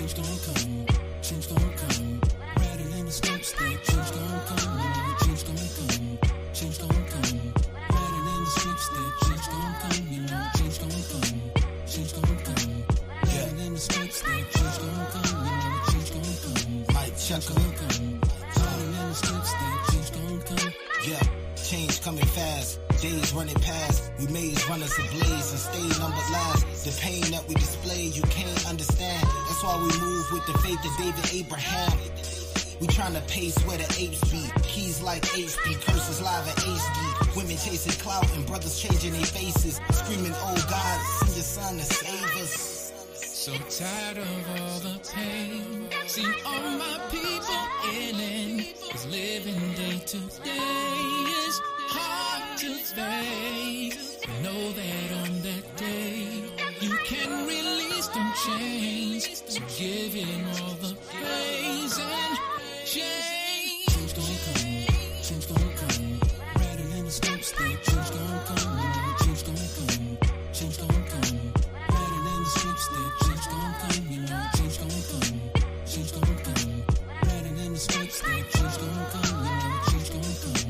change gon' come, change gon' come. Rattle in the scripts that change gon' come, you know change gon' come, change gon' come. Rattle in the scripts that change gon' come, you know change gon' come, change gon' come. Rattle in the scripts that change gon' come, you know change gon' come. Might check gon' come. Rattle in the scripts that change gon' come. Yeah, change coming fast. Days running past, we maze runners ablaze and stay numbered last. The pain that we display, you can't understand. That's why we move with the faith of David Abraham. We tryna pace where the apes be. Keys like HP, curses live at HD. Women chasing clout and brothers changing their faces. Screaming, oh God, send your son to save us. So tired of all the pain. See all my people in it. Cause living day to day is hard to face. But know that on that day you can release them chains. So give him all the praise and change. Change gon' come, change gon' come. Rattle in the scripts that change gon' come, you know change gon' come, change gon' come. Rattle in the scripts that change gon' come, you know change gon' come, change gon' come. Rattle in the scripts that change gon' come, you know change gon' come,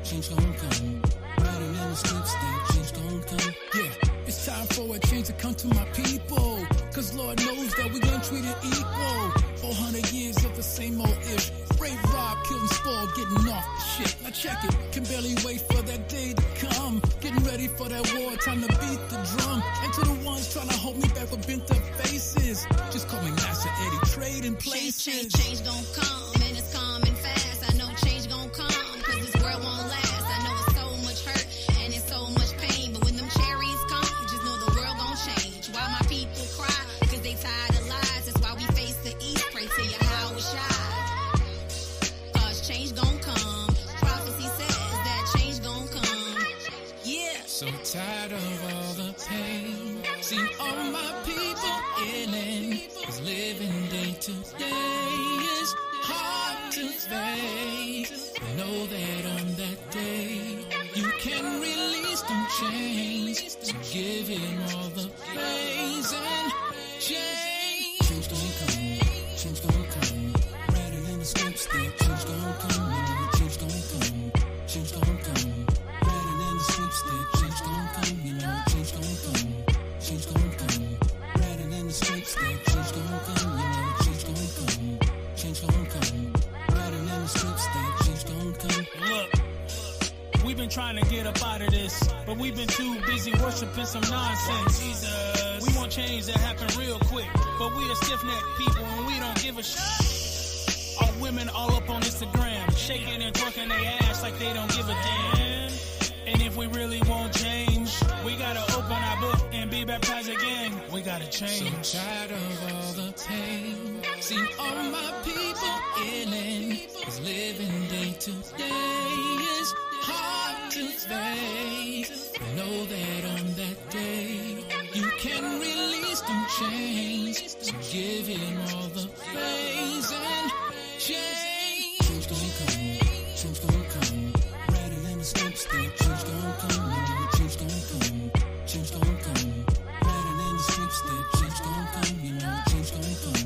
change gon' come. Rattle in the scripts that change gon' come. Yeah, it's time for a change to come to my people. Cause Lord knows that we gon' treat it equal. 400 years of the same old ish. Brave rob, killing spoil, getting off the ship. Now check it, can barely wait for that day to come. Getting ready for that war, time to beat the drum. And to the ones trying to hold me back with bent up faces, just call me Master Eddie, trading places. Change gon' come, and it's coming fast. I know change gon' come, cause this world won't last. I know it's so much hurt, and it's so much pain. But when them cherries come, just know the world gon' change. Why my people cry, cause they tired of lies. That's why we face the east, pray to your how it shine. Cause change gon' come, prophecy says that change gon' come. Yeah. So tired of all the pain. See all my people in it. Cause living day to day is hard to face. But know that on that day you can release them chains. So give him all the praise and change. Change gon' come, change gon' come. Rattle in the scripts that change gon' come, you know change gon' come, change gon' come. Rattle in the scripts that change gon' come, you know change gon' come, change gon' come. Rattle in the scripts that change gon' come, you know change gon' come, change gon' come. Rattle in the scripts that change gon' come. Look, we've been trying to get up out of this, but we've been too busy worshiping some nonsense. Jesus. We want change that happen real quick, but we the stiff-necked people and we don't give a All women all up on Instagram, shaking and twerking their ass like they don't give a damn. And if we really want change, we gotta open our book and be baptized again. We gotta change. So tired of all the pain. See all my people in it. Cause living day to day is hard to face. But know that on that day you can release them chains. So give him all the praise and change. Change gon' come, change gon' come. Rattle in the scripts that change gon' come, you know change gon' come, change gon' come. Rattle in the scripts that change gon' come, you know change gon' come,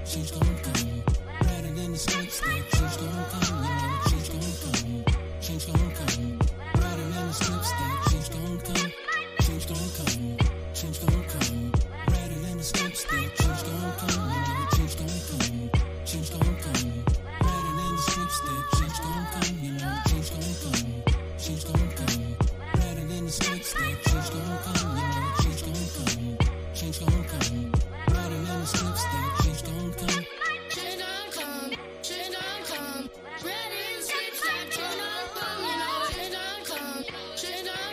change gon' come. Rattle in the scripts that change gon' come, you know change gon' come, change gon' come. Rattle in the scripts that change gon' come, change gon' come, change gon' come. Rattle in the scripts that change gon' come, you know change gon' come, change gon' come. Rattle in the scripts that change gon' come, you know change gon' come, change gon' come. Rattle in the scripts that change gon' come, you know change gon' come, change gon' come. Rattle in the scripts that change gon' come. Change gon' come, change gon' come. Rattle in the scripts that change gon' come, you know change gon' come, change gon'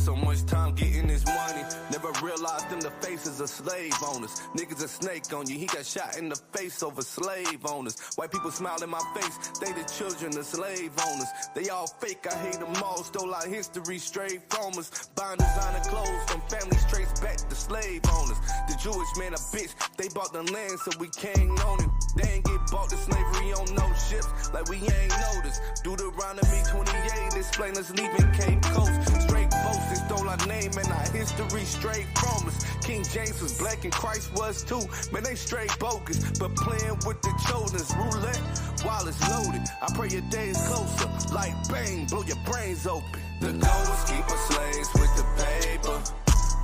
so much time getting this money. Never realized them the faces of slave owners. Niggas a snake on you, he got shot in the face over slave owners. White people smile in my face, they the children of slave owners. They all fake, I hate them all, stole our history straight from us. Buying designer clothes from families traced back to slave owners. The Jewish man a bitch, they bought the land so we can't own it. They ain't get bought to slavery on no ships, like we ain't noticed. Deuteronomy 28, explain us leaving Cape Coast. Straight boats, they stole our name and our history straight from us. King James was black and Christ was too. Man, they straight bogus, but playing with the children's roulette while it's loaded. I pray your day is closer, like bang, blow your brains open. The goal is keep us slaves with the paper.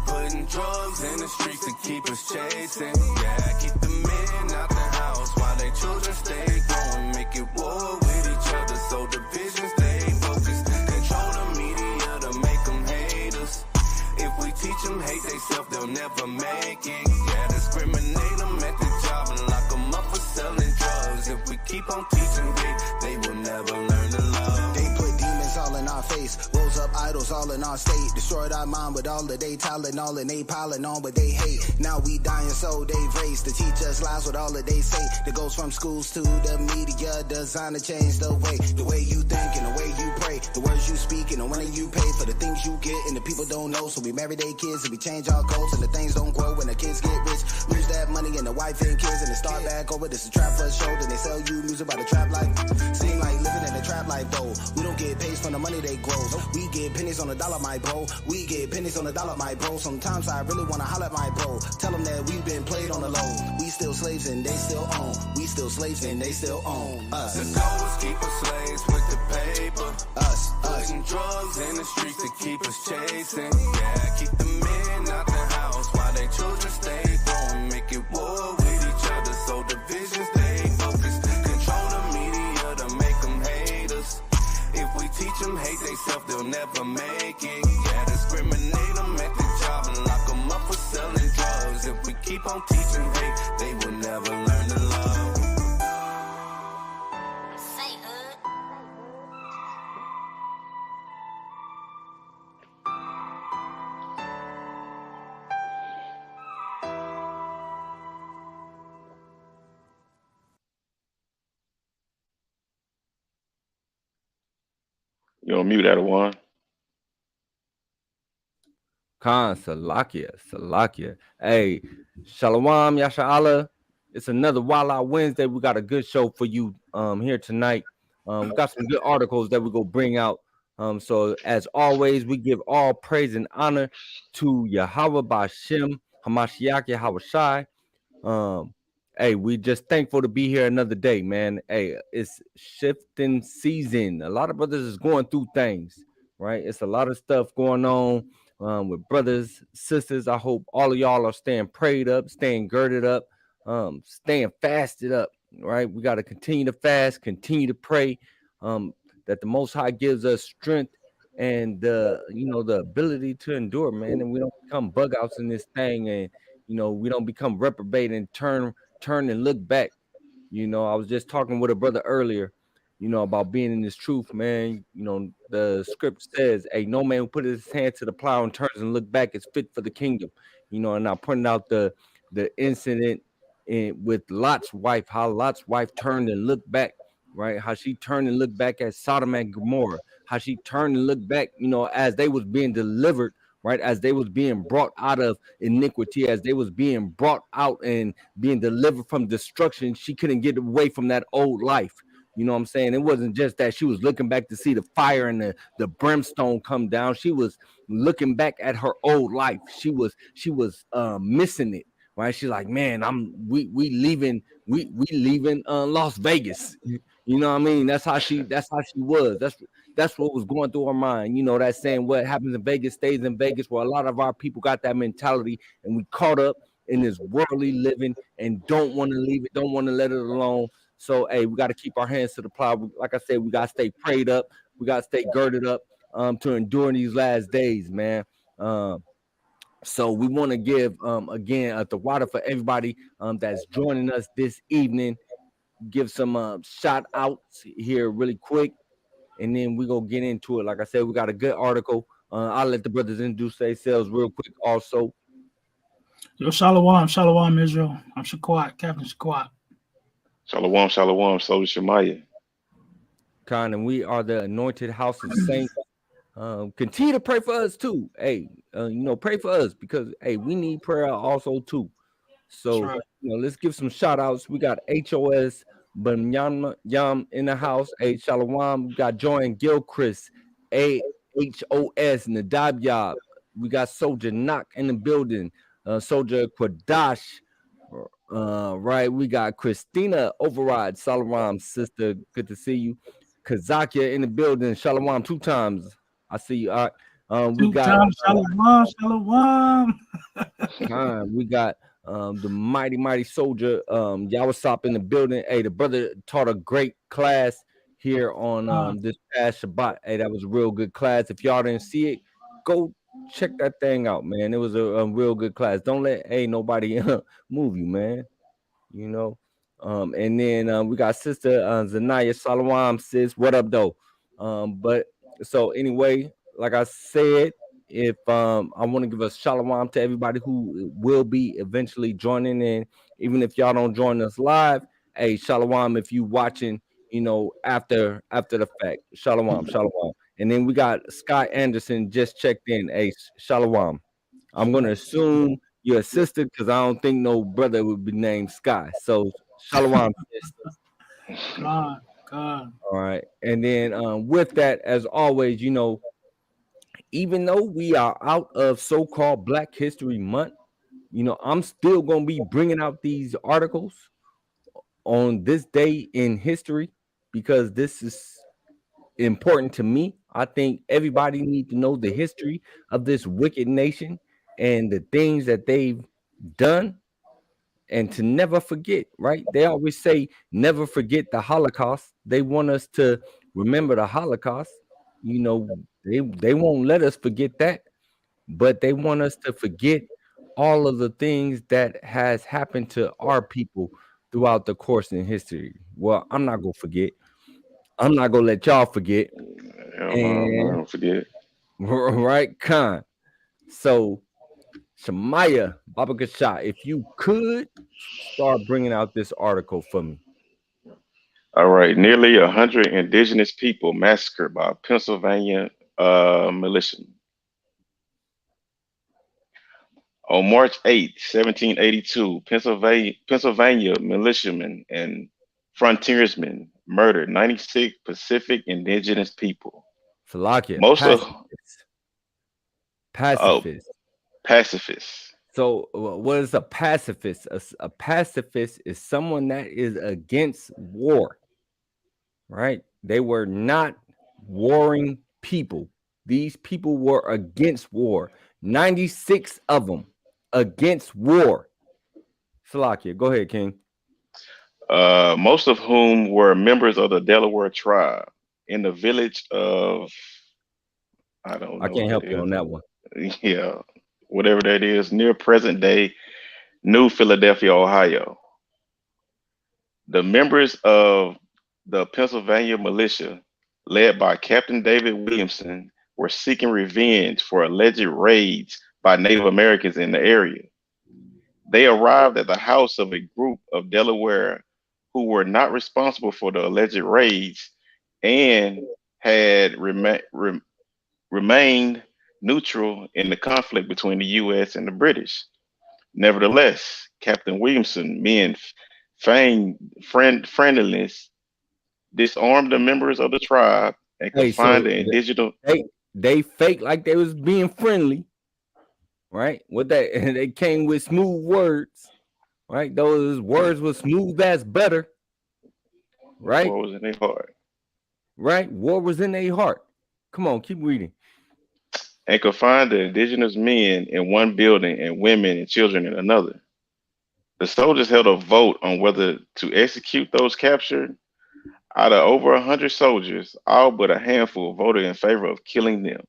Putting drugs in the streets to keep us chasing. Yeah, keep the men out the house while they children stay growing. Make it war with each other so division stay focused. Control the media to make them hate us. If we teach them hate theyself, they'll never make it. Yeah, discriminate them at the job and lock them up for selling drugs. If we keep on teaching hate, they will never learn to love. They put demons all in our face, rose up idols all in our state, destroyed our mind with all of they talent, all and they piling on what they hate. Now we dying so they've raised to teach us lies with all of they say. That goes from schools to the media, designed to change the way you think and the way you pray, the words you speak and the money you pay for the things you get and the people don't know. So we marry their kids and we change our codes and the things don't grow when the kids get rich. Lose that money and the wife and kids and they start back over. This is trap for show. Then they sell you music by the trap life. Seem like living in the trap life though. We don't get paid from the money they grow. We get pennies on the dollar, my bro. We get pennies on the dollar, my bro. Sometimes I really wanna holler at my bro. Tell them that we've been played on the low. We still slaves and they still own. We still slaves and they still own us. The goal is keep us slaves with the paper. Us. Putting drugs in the streets to keep us chasing. Yeah, keep the men out the house while they children stay growing. Make it war with each other so division stay focused. Control the media to make them hate us. If we teach them hate theyself, they'll never make it. Yeah, discriminate them at the job and lock them up for selling drugs. If we keep on teaching hate, they will never learn to love. Say hood. You on mute, Adawan? Khan, Salakia. Hey, Shalom, Yasha Allah. It's another Wild Out Wednesday. We got a good show for you here tonight. We got some good articles that we're going to bring out. So, as always, we give all praise and honor to Yahweh Bashem, Hamashiach Yahweh Shai. Hey, we just thankful to be here another day, man. Hey, it's shifting season. A lot of brothers is going through things, right? It's a lot of stuff going on with brothers, sisters. I hope all of y'all are staying prayed up, staying girded up, staying fasted up, right? We got to continue to fast, continue to pray, that the Most High gives us strength and the ability to endure, man. And we don't become bug outs in this thing, and we don't become reprobate and turn and look back. I was just talking with a brother earlier, about being in this truth, man. The script says, hey, no man who put his hand to the plow and turns and look back is fit for the kingdom. And I pointed out the incident with Lot's wife, how Lot's wife turned and looked back, right? How she turned and looked back at Sodom and Gomorrah, how she turned and looked back, as they was being delivered, right? As they was being brought out of iniquity, as they was being brought out and being delivered from destruction. She couldn't get away from that old life. You know what I'm saying? It wasn't just that she was looking back to see the fire and the brimstone come down. She was looking back at her old life. She was missing it, right? She's like, man, we leaving Las Vegas. You know what I mean? That's how she was. That's what was going through her mind. That saying, what happens in Vegas stays in Vegas. Well, a lot of our people got that mentality, and we caught up in this worldly living and don't want to leave it, don't want to let it alone. So, hey, we got to keep our hands to the plow. Like I said, we got to stay prayed up. We got to stay girded up to endure these last days, man. So we want to give, again, the water for everybody that's joining us this evening. Give some shout outs here really quick, and then we go get into it. Like I said, we got a good article I'll let the brothers introduce themselves real quick. Also, Yo, Shalom, Shalom, Israel. I'm Shaquat, Captain Shaquat. Shalom, shalom, Soldier Shemaiah. Con, and we are the Anointed House of Saints. Continue to pray for us too. Hey, pray for us because hey, we need prayer also too. That's So right. let's give some shout outs. We got HOS Banyam Yam in the house. Hey, Shalom. We got Joy and Gilchrist. AHOS Nadab Yab. We got Soldier Knock in the building. Soldier Quadash. Right. We got Christina Override. Shalom, sister. Good to see you. Kazakia in the building. Shalom 2 times. I see you. All right. We Two got times, Shalom, Shalom. we got the mighty soldier Yawasop in the building. Hey, the brother taught a great class here on this past Shabbat. Hey, that was a real good class. If y'all didn't see it, go check that thing out, man. It was a real good class. Don't let nobody move you, man. You know. And then we got sister Zanaya Salawam, sis. What up, though? But so anyway, like I said, if I want to give a shalom to everybody who will be eventually joining in, even if y'all don't join us live. Hey, shalom if you watching, after the fact. Shalom. And then we got Sky Anderson just checked in. Hey, shalom. I'm gonna assume you're a sister because I don't think no brother would be named Sky. So shalom, sis. God, God. All right. And then with that, as always, even though we are out of so-called Black History Month, I'm still gonna be bringing out these articles on this day in history because this is important to me. I think everybody needs to know the history of this wicked nation and the things that they've done and to never forget, right? They always say never forget the Holocaust. They want us to remember the Holocaust. They won't let us forget that, but they want us to forget all of the things that has happened to our people throughout the course in history. Well, I'm not gonna forget. I'm not gonna let y'all forget. Hell no, I'm not And gonna forget. right, Khan. So Shemaiah Baba Kasha, if you could start bringing out this article for me. All right, nearly 100 indigenous people massacred by Pennsylvania militiamen. On March 8, 1782, Pennsylvania militiamen and frontiersmen murdered 96 Pacific indigenous people. Salakia, Most of pacifist. oh, Pacifist. pacifists. So, what is a pacifist? A pacifist is someone that is against war, right? They were not warring people. These people were against war. 96 of them against war. Salakia, go ahead, King. Most of whom were members of the Delaware tribe in the village of, I don't I know what can't that help you on is. that one. Yeah, whatever that is, near present day New Philadelphia, Ohio. The members of the Pennsylvania militia, led by Captain David Williamson, were seeking revenge for alleged raids by Native Americans in the area. They arrived at the house of a group of Delaware who were not responsible for the alleged raids and had remained neutral in the conflict between the U.S. and the British. Nevertheless, Captain Williamson, men feigned friendliness, disarmed the members of the tribe, and Hey, confined so the indigenous. they fake like they was being friendly, right? What that and they came with smooth words, right? Those words were smooth as butter, right? What was in their heart? Right? War was in their heart. Come on, keep reading. And confined the indigenous men in one building and women and children in another. The soldiers held a vote on whether to execute those captured. Out of over 100 soldiers, all but a handful voted in favor of killing them.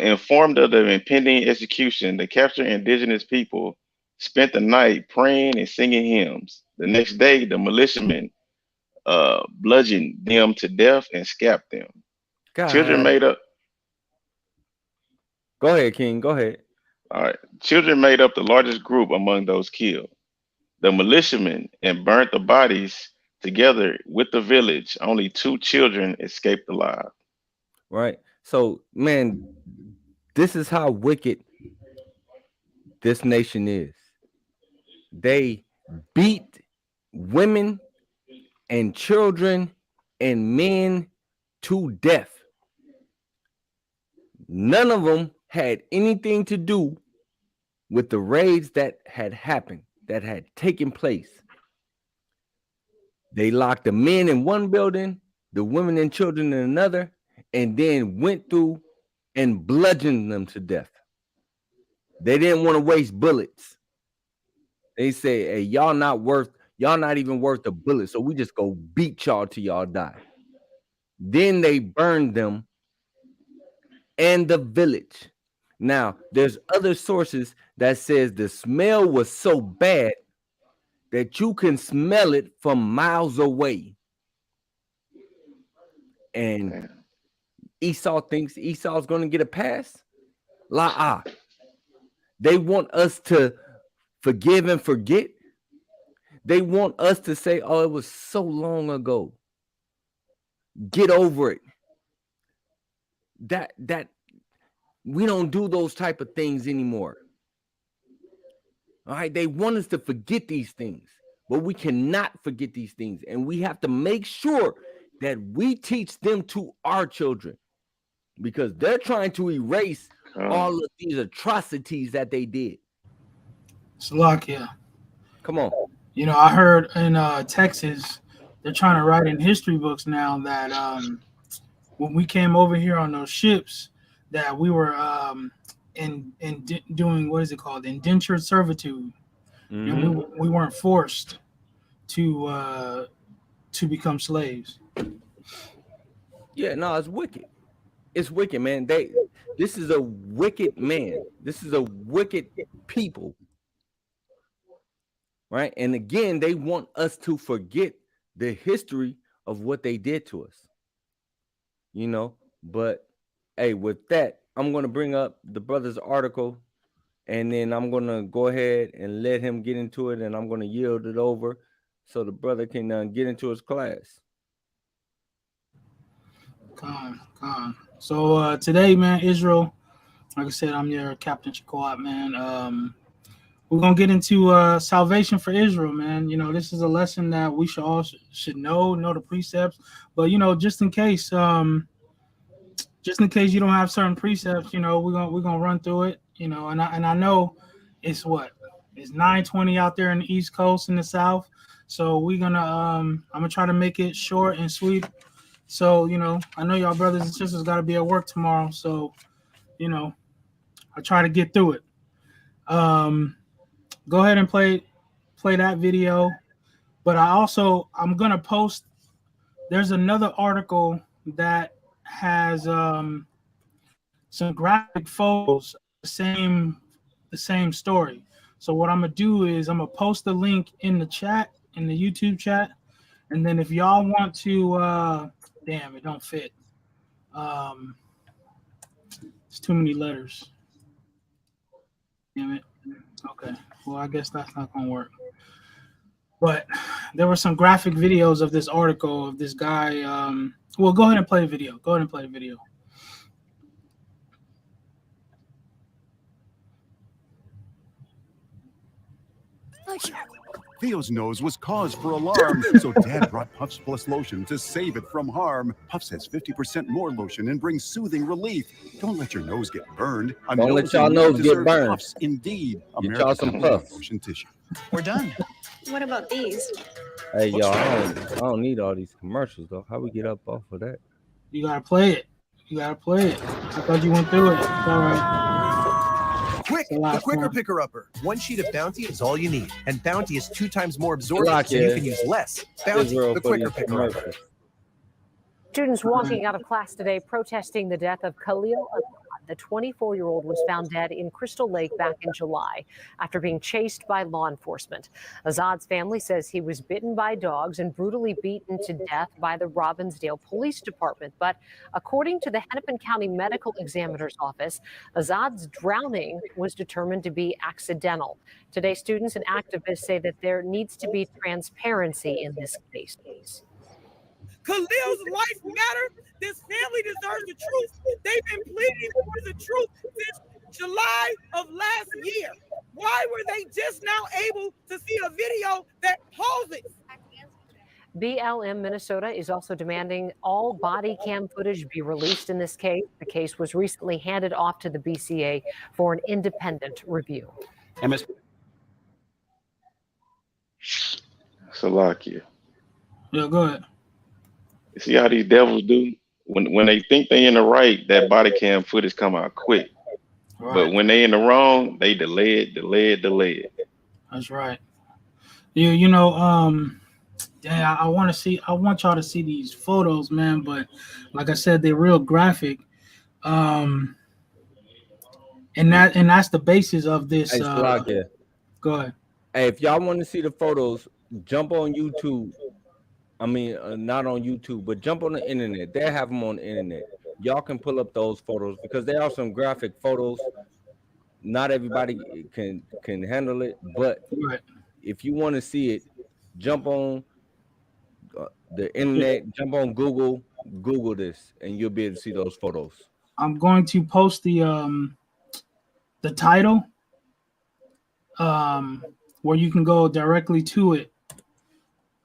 Informed of the impending execution, the captured indigenous people spent the night praying and singing hymns. The next day, the militiamen bludgeoned them to death and scalped them. Children God. made up. Go ahead, King. Go ahead. All right. Children made up the largest group among those killed. The militiamen and burnt the bodies together with the village. Only 2 children escaped alive. Right. So, man, this is how wicked this nation is. They beat women and children and men to death. None of them had anything to do with the raids that had happened, that had taken place. They locked the men in one building, the women and children in another, and then went through and bludgeoned them to death. They didn't want to waste bullets. They say, hey, y'all not even worth a bullet, so we just go beat y'all till y'all die. Then they burned them and the village. Now, there's other sources that says the smell was so bad that you can smell it from miles away. And Esau thinks Esau's going to get a pass. They want us to forgive and forget. They want us to say, oh, it was so long ago. Get over it. That we don't do those type of things anymore. All right, they want us to forget these things, but we cannot forget these things, and we have to make sure that we teach them to our children, because they're trying to erase all of these atrocities that they did. Salakia. Come on. You know, I heard in Texas, they're trying to write in history books now that when we came over here on those ships, that we were doing, what is it called, indentured servitude. Mm-hmm. And we weren't forced to become slaves. Yeah, no, it's wicked. It's wicked, man. This is a wicked man. This is a wicked people. Right? And again, they want us to forget the history of what they did to us. You know, but hey, with that, I'm going to bring up the brother's article, and then I'm going to go ahead and let him get into it, and I'm going to yield it over so the brother can get into his class. Come on. So today, man, Israel, like I said, I'm your Captain Shaquat, man. We're going to get into salvation for Israel, man. You know, this is a lesson that we should know the precepts. But, you know, just in case you don't have certain precepts, you know, we're gonna run through it, you know, and I know it's 9:20 out there in the East Coast and the South. So we're gonna I'm gonna try to make it short and sweet. So, you know, I know y'all brothers and sisters gotta be at work tomorrow. So, you know, I try to get through it. Go ahead and play that video. But I'm gonna post, there's another article that has some graphic photos, the same story. So what I'm gonna do is I'm gonna post the link in the chat, in the YouTube chat, and then if y'all want to, damn, it don't fit. It's too many letters. Damn it. Okay. Well, I guess that's not gonna work. But there were some graphic videos of this article of this guy. Well, go ahead and play the video. Theo's nose was cause for alarm, so Dad brought Puffs Plus lotion to save it from harm. Puffs has 50% more lotion and brings soothing relief. Don't let your nose get burned. Don't let y'all nose get burned. Puffs, indeed. Get y'all some Puffs. Lotion tissue. We're done. What about these? Hey, y'all, I don't need all these commercials, though. How we get up off of that? You gotta play it. I thought you went through it. It's all right. Quick, the quicker picker-upper. One sheet of Bounty is all you need, and Bounty is 2 times more absorbent, so you can use less. Bounty, the quicker picker-upper. Students walking out of class today protesting the death of Khalil. The 24-year-old was found dead in Crystal Lake back in July after being chased by law enforcement. Azad's family says he was bitten by dogs and brutally beaten to death by the Robbinsdale Police Department. But according to the Hennepin County Medical Examiner's Office, Azad's drowning was determined to be accidental. Today, students and activists say that there needs to be transparency in this case. Khalil's life matter. This family deserves the truth. They've been pleading for the truth since July of last year. Why were they just now able to see a video that poses? BLM Minnesota is also demanding all body cam footage be released in this case. The case was recently handed off to the BCA for an independent review. Salakia. Yeah, go ahead. You see how these devils do? When they think they in the right, that body cam footage come out quick. Right. But when they in the wrong, they delay it. That's right. You know, yeah, I want y'all to see these photos, man. But like I said, they're real graphic. And that's the basis of this. Hey, Salakia. Go ahead. Hey, if y'all want to see the photos, jump on YouTube. I mean, not on YouTube, but jump on the internet. They have them on the internet. Y'all can pull up those photos because there are some graphic photos. Not everybody can handle it, but right. If you want to see it, jump on the internet, jump on Google this, and you'll be able to see those photos. I'm going to post the title, where you can go directly to it.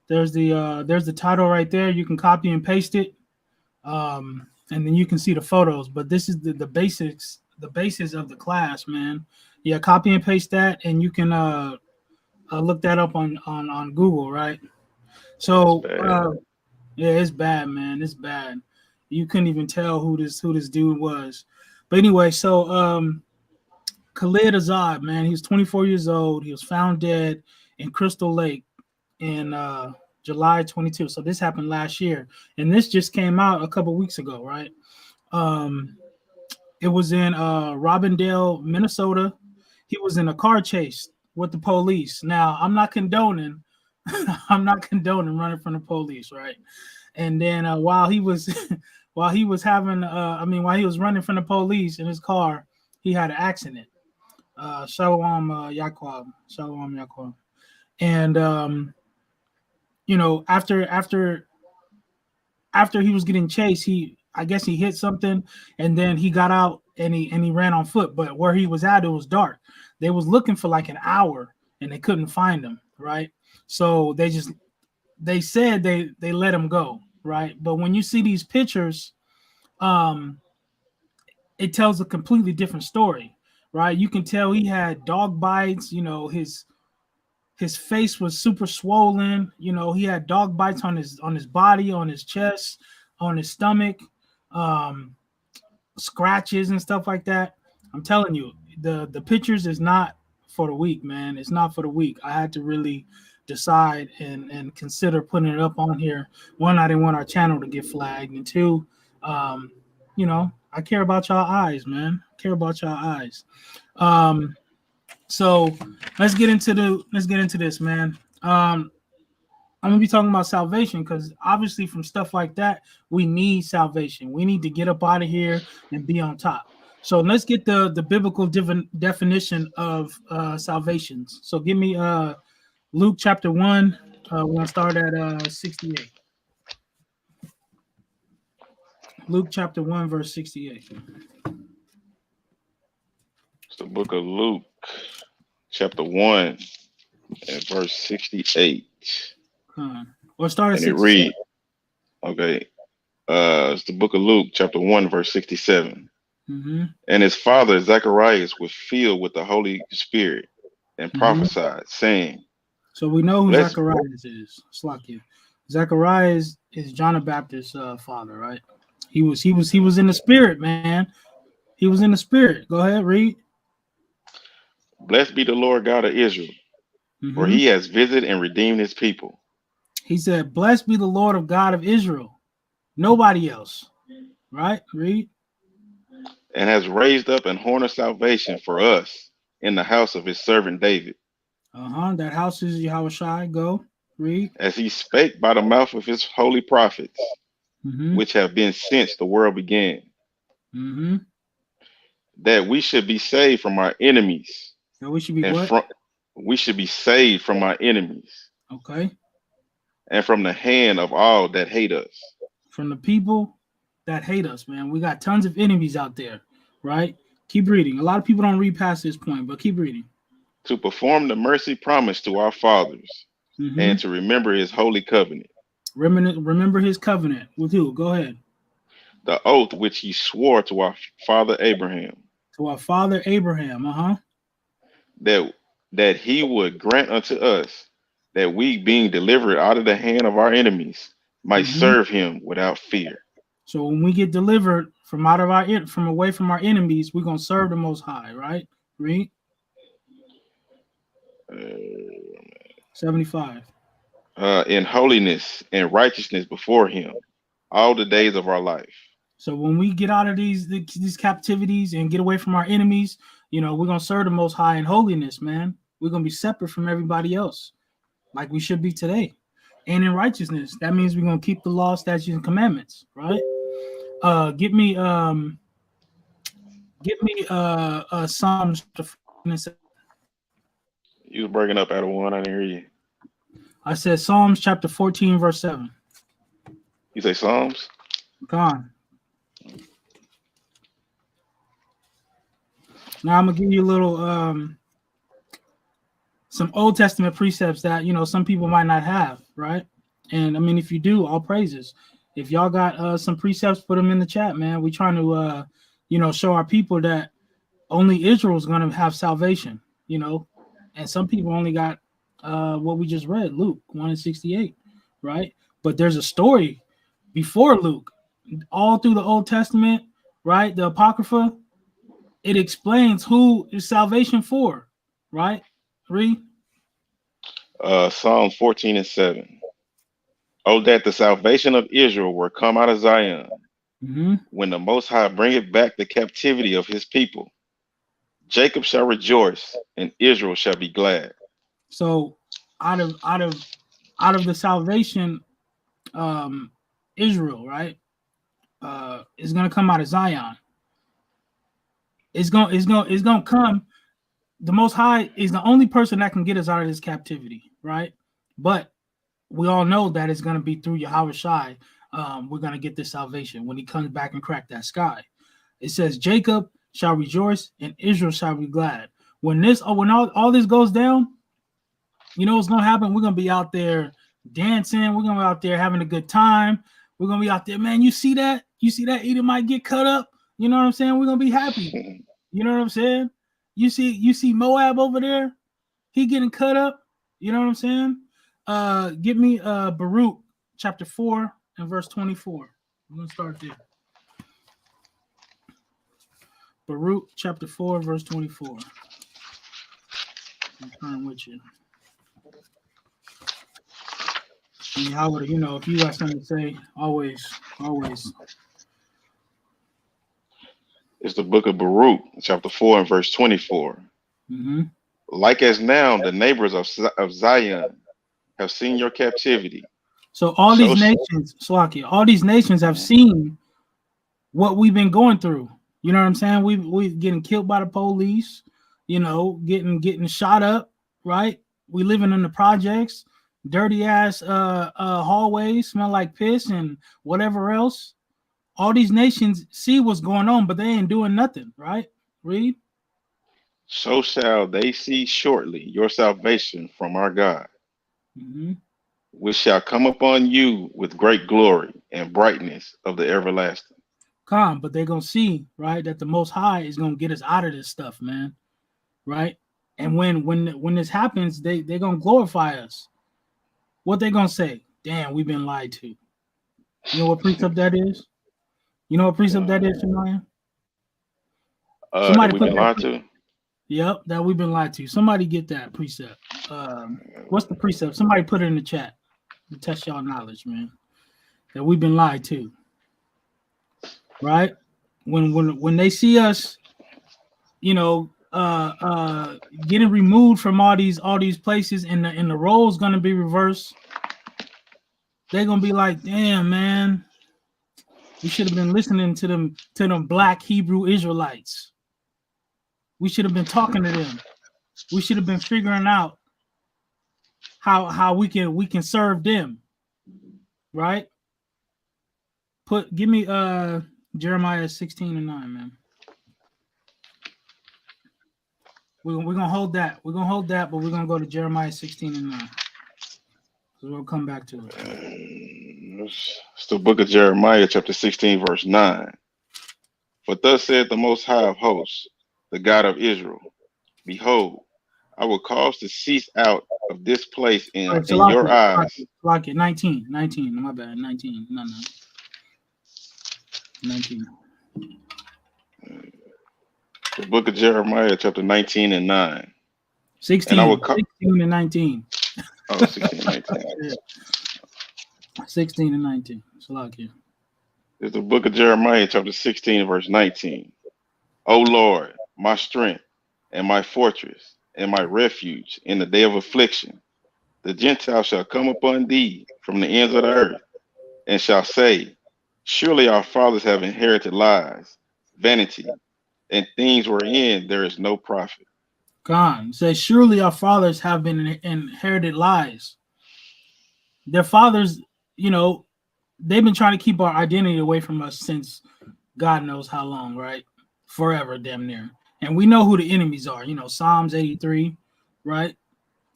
There's the title right there. You can copy and paste it, and then you can see the photos. But this is the basics, the basis of the class, man. Yeah, copy and paste that, and you can look that up on Google, right? So yeah, it's bad, man. It's bad. You couldn't even tell who this dude was. But anyway, so Khalid Azad, man, he was 24 years old. He was found dead in Crystal Lake in July 22. So this happened last year, and this just came out a couple weeks ago, right? It was in Robbinsdale, Minnesota. He was in a car chase with the police. Now, I'm not condoning running from the police, right? And then while he was running from the police in his car, he had an accident. Shalom Yaquab. And you know, after he was getting chased, I guess he hit something, and then he got out and he ran on foot. But where he was at, it was dark. They was looking for like an hour and they couldn't find him, right? So they said they let him go, right? But when you see these pictures, it tells a completely different story, right? You can tell he had dog bites. You know, his face was super swollen. You know, he had dog bites on his body, on his chest, on his stomach, scratches and stuff like that. I'm telling you, the pictures is not for the weak, man. It's not for the weak. I had to really decide and consider putting it up on here. One, I didn't want our channel to get flagged, and two, you know, I care about y'all eyes, man. I care about y'all eyes. So let's get into this, man. I'm gonna be talking about salvation because obviously from stuff like that, we need salvation. We need to get up out of here and be on top. So let's get the biblical definition of salvation. So give me Luke chapter 1. We're gonna start at 68. Luke chapter 1, verse 68. It's the book of Luke, chapter 1, and verse 68. Or start at 67. And it reads, okay, it's the book of Luke, chapter 1, verse 67. Mm-hmm. And his father Zacharias was filled with the Holy Spirit and prophesied, saying. So we know who Zacharias is. Slakia. Zacharias is John the Baptist's father, right? He was in the spirit, man. He was in the spirit. Go ahead, read. Blessed be the Lord God of Israel, for he has visited and redeemed his people. He said, blessed be the Lord of God of Israel. Nobody else. Right? Read. and has raised up an horn of salvation for us in the house of his servant David. That house is Yahushua. Go read. As he spake by the mouth of his holy prophets, which have been since the world began, that we should be saved from our enemies. That we should be what? We should be saved from our enemies. Okay. And from the hand of all that hate us. From the people that hate us, man. We got tons of enemies out there, right? Keep reading. A lot of people don't read past this point, but keep reading. To perform the mercy promised to our fathers and to remember his holy covenant. Remember his covenant with who? Go ahead. The oath which he swore to our father Abraham. To our father Abraham, that he would grant unto us that we, being delivered out of the hand of our enemies, might serve him without fear. So when we get delivered from away from our enemies, we're gonna serve the Most High, right? Read. 75. In holiness and righteousness before him all the days of our life. So when we get out of these captivities and get away from our enemies, we're gonna serve the Most High in holiness, man. We're gonna be separate from everybody else, like we should be today. And in righteousness, that means we're gonna keep the law, statutes, and commandments, right? Give me Psalms. You was breaking up out of one. I didn't hear you. I said Psalms chapter 14, verse 7. You say Psalms? Come on. Now I'm gonna give you a little some Old Testament precepts that some people might not have, right? And I mean, if you do, all praises. If y'all got some precepts, put them in the chat, man. We're trying to show our people that only Israel is gonna have salvation, and some people only got what we just read, Luke 1:68, right? But there's a story before Luke, all through the Old Testament, right? The Apocrypha, it explains who is salvation for, right? Read. Psalm 14:7. Oh, that the salvation of Israel were come out of Zion, when the Most High bringeth back the captivity of his people. Jacob shall rejoice, and Israel shall be glad. So, out of the salvation, Israel, right, is gonna come out of Zion. It's gonna come. The Most High is the only person that can get us out of this captivity, right? But we all know that it's gonna be through Yahushua. We're gonna get this salvation when he comes back and crack that sky. It says Jacob shall rejoice and Israel shall be glad. When all this goes down, you know what's gonna happen? We're gonna be out there dancing. We're gonna be out there having a good time. We're gonna be out there, man. You see that? You see that Edom might get cut up? You know what I'm saying? We're gonna be happy. You know what I'm saying? You see Moab over there? He getting cut up. You know what I'm saying? Give me Baruch chapter 4 and verse 24. I'm gonna start there. Baruch chapter 4, verse 24. I'm turning with you. And how would if you got something to say, always. It's the book of Baruch, chapter 4 and verse 24. Like as now the neighbors of Zion have seen your captivity. So all these nations, Slakia, all these nations have seen what we've been going through. You know what I'm saying? We getting killed by the police, getting shot up, right? We living in the projects, dirty ass hallways, smell like piss and whatever else. All these nations see what's going on, but they ain't doing nothing, right? Read. So shall they see shortly your salvation from our God, which shall come upon you with great glory and brightness of the everlasting. Come, but they're gonna see, right, that the Most High is gonna get us out of this stuff, man, right? And when this happens, they're gonna glorify us. What they gonna say? Damn, we've been lied to. You know what precept that is? You know what precept that is, Shemaiah? Somebody put lied to. Yep, that we've been lied to. Somebody get that precept. What's the precept? Somebody put it in the chat to test y'all knowledge, man. That we've been lied to. Right? when they see us, you know, getting removed from all these places, and the role's gonna be reversed, they're gonna be like, damn, man, we should have been listening to them black Hebrew Israelites. We should have been talking to them. We should have been figuring out how we can serve them, right? Give me Jeremiah 16:9, man. We're gonna hold that. We're gonna hold that, but we're gonna go to Jeremiah 16:9. So we'll come back to it. It's the book of Jeremiah, chapter 16, verse 9. For thus saith the Most High of hosts, the God of Israel, behold, I will cause to cease out of this place in your eyes. Like it, 19, my bad, 19, no. 19. The book of Jeremiah, chapter 19 and 9. 16 and 19. Oh, 16 and 19. Yeah. 16 and 19. It's like it. It's the book of Jeremiah, chapter 16, verse 19. O Lord, my strength and my fortress and my refuge in the day of affliction, the Gentiles shall come upon thee from the ends of the earth, and shall say, surely our fathers have inherited lies, vanity, and things wherein there is no profit. God says, surely our fathers have been inherited lies. Their fathers, you know, they've been trying to keep our identity away from us since God knows how long, right? Forever, damn near. And we know who the enemies are. You know, Psalms 83, right?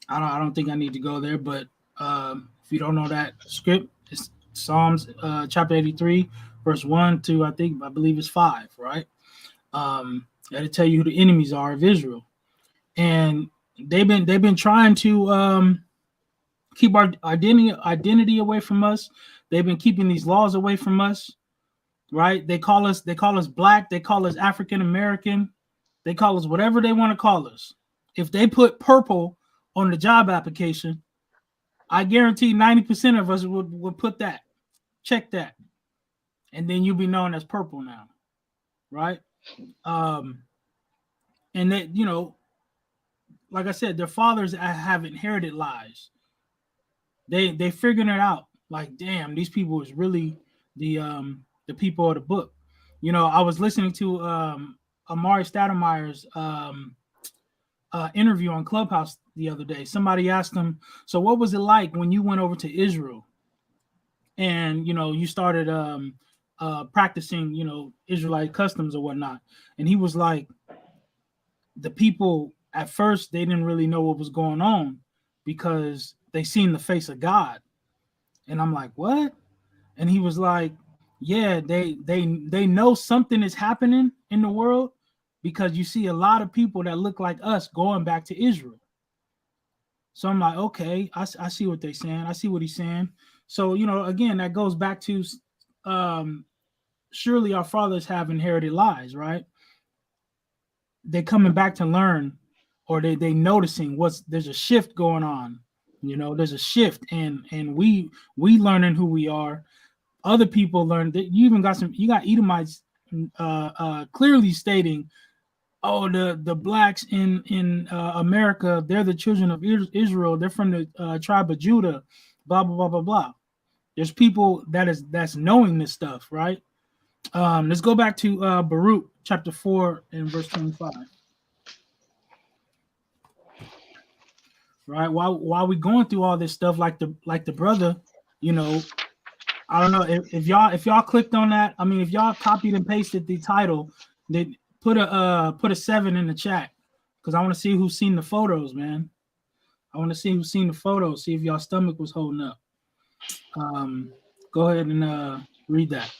I don't think I need to go there, but if you don't know that script, it's Psalms chapter 83, verse 1 to I believe it's 5, right? That'll tell you who the enemies are of Israel. And they've been trying to keep our identity away from us. They've been keeping these laws away from us, right? They call us black, they call us African American, they call us whatever they want to call us. If they put purple on the job application, I guarantee 90% of us would put that, check that, and then you'll be known as purple now, right? And that, you know, like I said, their fathers have inherited lies. They figuring it out. Like, damn, these people is really the people of the book. You know, I was listening to Amari Stoudemire's interview on Clubhouse the other day. Somebody asked him, so what was it like when you went over to Israel and, you know, you started practicing, you know, Israelite customs or whatnot? And he was like, the people at first, they didn't really know what was going on because they seen the face of God. And I'm like, what? And he was like, yeah, they know something is happening in the world because you see a lot of people that look like us going back to Israel. So I'm like, okay, I see what they're saying. I see what he's saying. So, you know, again, that goes back to surely our fathers have inherited lies, right? They're coming back to learn, or they noticing there's a shift going on. You know, there's a shift, and we learning who we are. Other people learn that you got Edomites clearly stating, oh, the blacks in America, they're the children of Israel. They're from the tribe of Judah, blah, blah, blah, blah, blah. There's people that's knowing this stuff, right? Let's go back to Baruch chapter 4 and verse 25. Right, while we going through all this stuff, like the brother, you know, I don't know if y'all clicked on that. I mean, if y'all copied and pasted the title, they put a 7 in the chat, because I want to see who's seen the photos, man. I want to see who's seen the photos. See if y'all stomach was holding up. Go ahead and read that.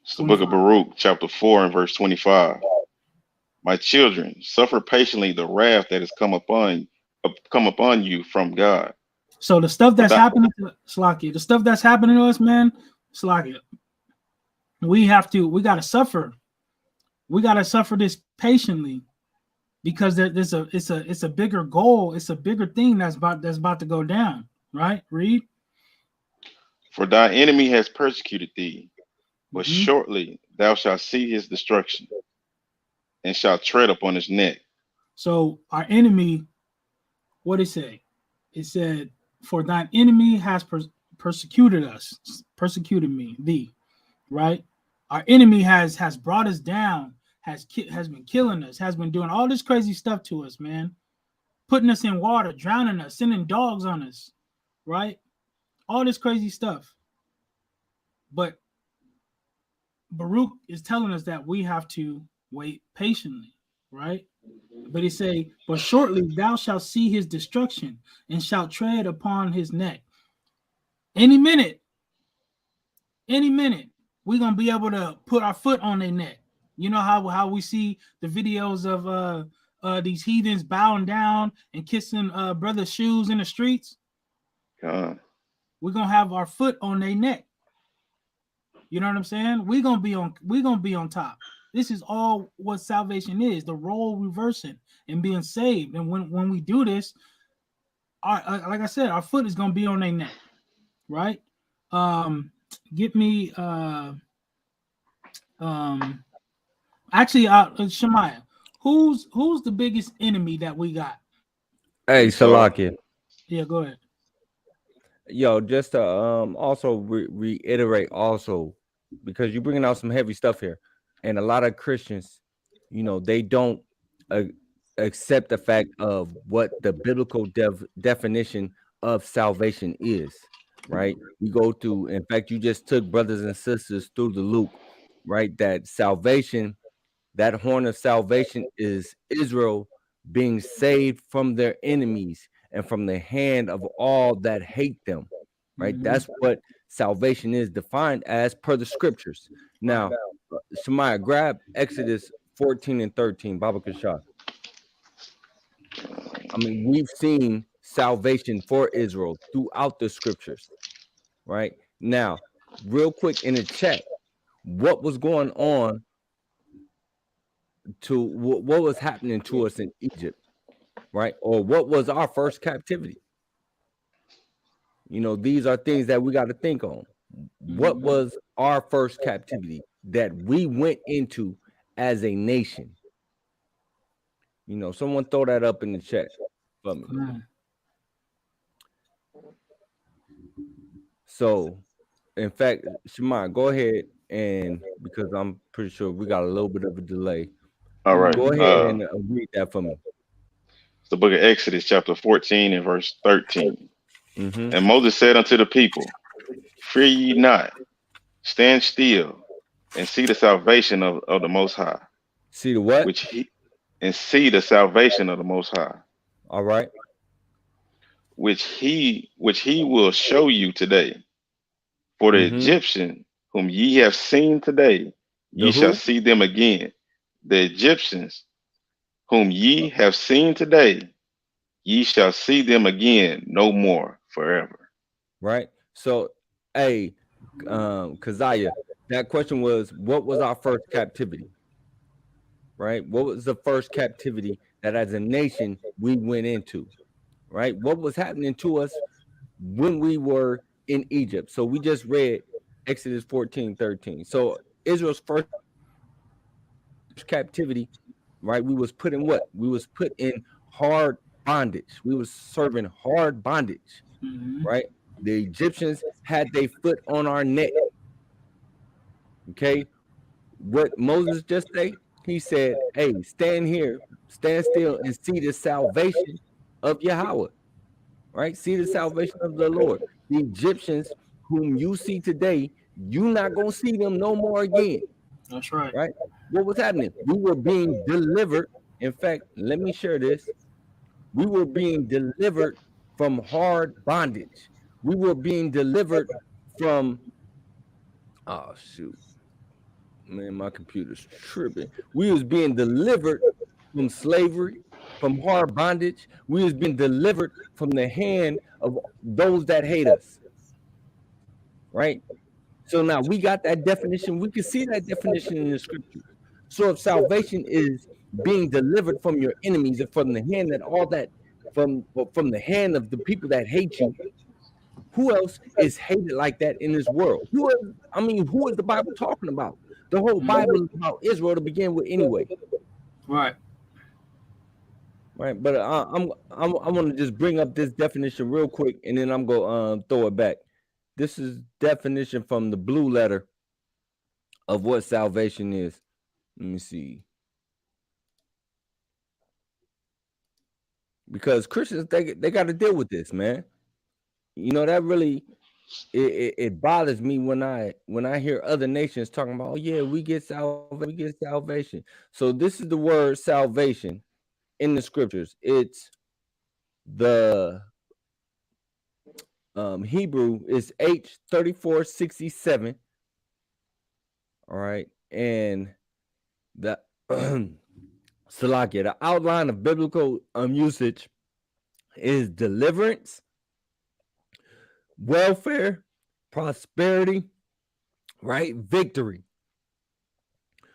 It's the book of Baruch, chapter 4 and verse 25. My children, suffer patiently the wrath that has come upon you from God. So the stuff that's happening to Slakia, the stuff that's happening to us, man, Slakia, we gotta suffer. We gotta suffer this patiently, because it's a bigger goal, it's a bigger thing that's about to go down. Right? Read. For thy enemy has persecuted thee, but shortly thou shalt see his destruction, and shalt tread upon his neck. So our enemy, what did it say? It said, "For thine enemy has persecuted us, persecuted me, thee." Right? Our enemy has brought us down, has been killing us, has been doing all this crazy stuff to us, man. Putting us in water, drowning us, sending dogs on us, right? All this crazy stuff. But Baruch is telling us that we have to wait patiently, right? But he say, "But shortly thou shalt see his destruction, and shalt tread upon his neck." Any minute, we're gonna be able to put our foot on their neck. You know how we see the videos of these heathens bowing down and kissing brothers' shoes in the streets? God. We're gonna have our foot on their neck. You know what I'm saying? We're gonna be on top. This is all what salvation is: the role reversing and being saved. And when we do this, like I said, our foot is gonna be on their neck, right? Get me actually Shemaiah, who's the biggest enemy that we got? Hey, Salakia. Yeah, go ahead. Yo, just to also reiterate also, because you're bringing out some heavy stuff here, and a lot of Christians, you know, they don't accept the fact of what the biblical definition of salvation is, right? We go through, in fact, you just took brothers and sisters through the loop, right? That salvation, that horn of salvation is Israel being saved from their enemies and from the hand of all that hate them, right? Mm-hmm. That's what salvation is defined as per the scriptures. Now, Shemaiah, grab Exodus 14 and 13, Baba Cashapp. I mean, we've seen salvation for Israel throughout the scriptures, right? Now, real quick in the chat, what was going on to what was happening to us in Egypt, right? Or what was our first captivity? You know, these are things that we got to think on. What was our first captivity that we went into as a nation? You know, someone throw that up in the chat for me. So, in fact, Shemaiah, go ahead, and because I'm pretty sure we got a little bit of a delay. All right. Go ahead and read that for me. It's the book of Exodus, chapter 14 and verse 13. Mm-hmm. And Moses said unto the people, "Fear ye not, stand still, and see the salvation of the Most High." See the what? And see the salvation of the Most High. All right. Which he will show you today. For the Egyptian whom ye have seen today, ye shall see them again. The Egyptians whom ye have seen today, ye shall see them again no more forever. Right. So, hey, Keziah, that question was, what was our first captivity? Right? What was the first captivity that as a nation we went into? Right? What was happening to us when we were in Egypt? So we just read Exodus 14:13. So Israel's first captivity, right? We was put in what? We was put in hard bondage. We was serving hard bondage, right? The Egyptians had their foot on our neck. Okay. What Moses just said? He said, "Hey, stand here, stand still, and see the salvation of Yahweh." Right? See the salvation of the Lord. The Egyptians whom you see today, you're not gonna see them no more again. That's right. Right? What was happening? We were being delivered. In fact, let me share this. We were being delivered from hard bondage. We were being delivered from, oh shoot. Man, my computer's tripping. We was being delivered from slavery, from hard bondage. We was being delivered from the hand of those that hate us. Right? So now we got that definition. We can see that definition in the scriptures. So if salvation is being delivered from your enemies and from the hand that all that from the hand of the people that hate you, who else is hated like that in this world? Who is the Bible talking about? The whole Bible is about Israel to begin with, anyway. Right. Right. But I want to just bring up this definition real quick, and then I'm gonna throw it back. This is definition from the Blue Letter of what salvation is. Let me see. Because Christians, they got to deal with this, man. You know, that really it bothers me when I hear other nations talking about, oh yeah, we get salvation. So this is the word salvation in the scriptures. It's the Hebrew is H3467. All right, and the Salakia, the outline of biblical usage is deliverance, welfare, prosperity, right? Victory.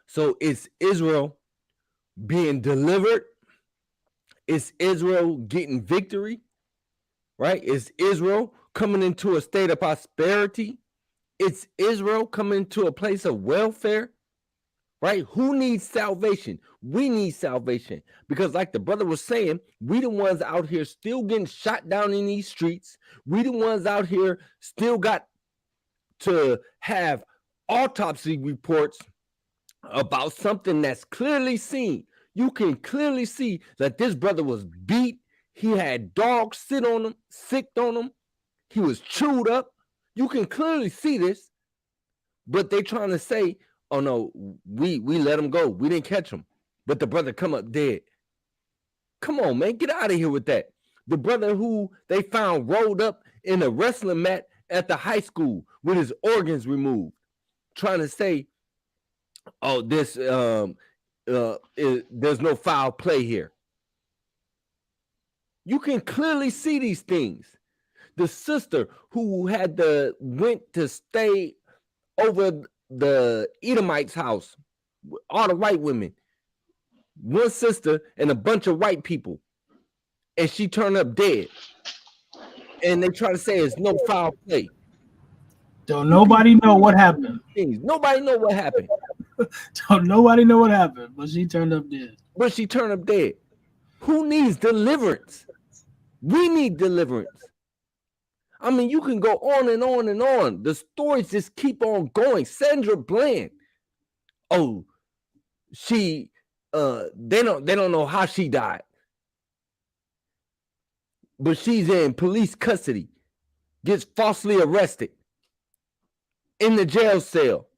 So it's Israel being delivered. It's Israel getting victory, right? It's Israel coming into a state of prosperity. It's Israel coming to a place of welfare, right? Who needs salvation? We need salvation because, like the brother was saying, we the ones out here still getting shot down in these streets. We the ones out here still got to have autopsy reports about something that's clearly seen. You can clearly see that this brother was beat. He had dogs sit on him, sicked on him. He was chewed up. You can clearly see this, but they trying to say, oh no, we let him go. We didn't catch him, but the brother come up dead. Come on, man, get out of here with that. The brother who they found rolled up in a wrestling mat at the high school with his organs removed, trying to say, oh, this there's no foul play here. You can clearly see these things. The sister who went to stay over the Edomites' house, all the white women, one sister and a bunch of white people, and she turned up dead. And they try to say it's no foul play. Don't nobody know what happened. Nobody know what happened. Don't nobody know what happened, but she turned up dead. Who needs deliverance? We need deliverance. I mean, you can go on and on and on. The stories just keep on going. Sandra Bland. Oh, she they don't know how she died. But she's in police custody, gets falsely arrested in the jail cell,